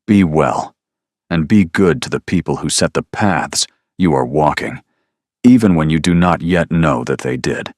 be well, and be good to the people who set the paths you are walking, even when you do not yet know that they did.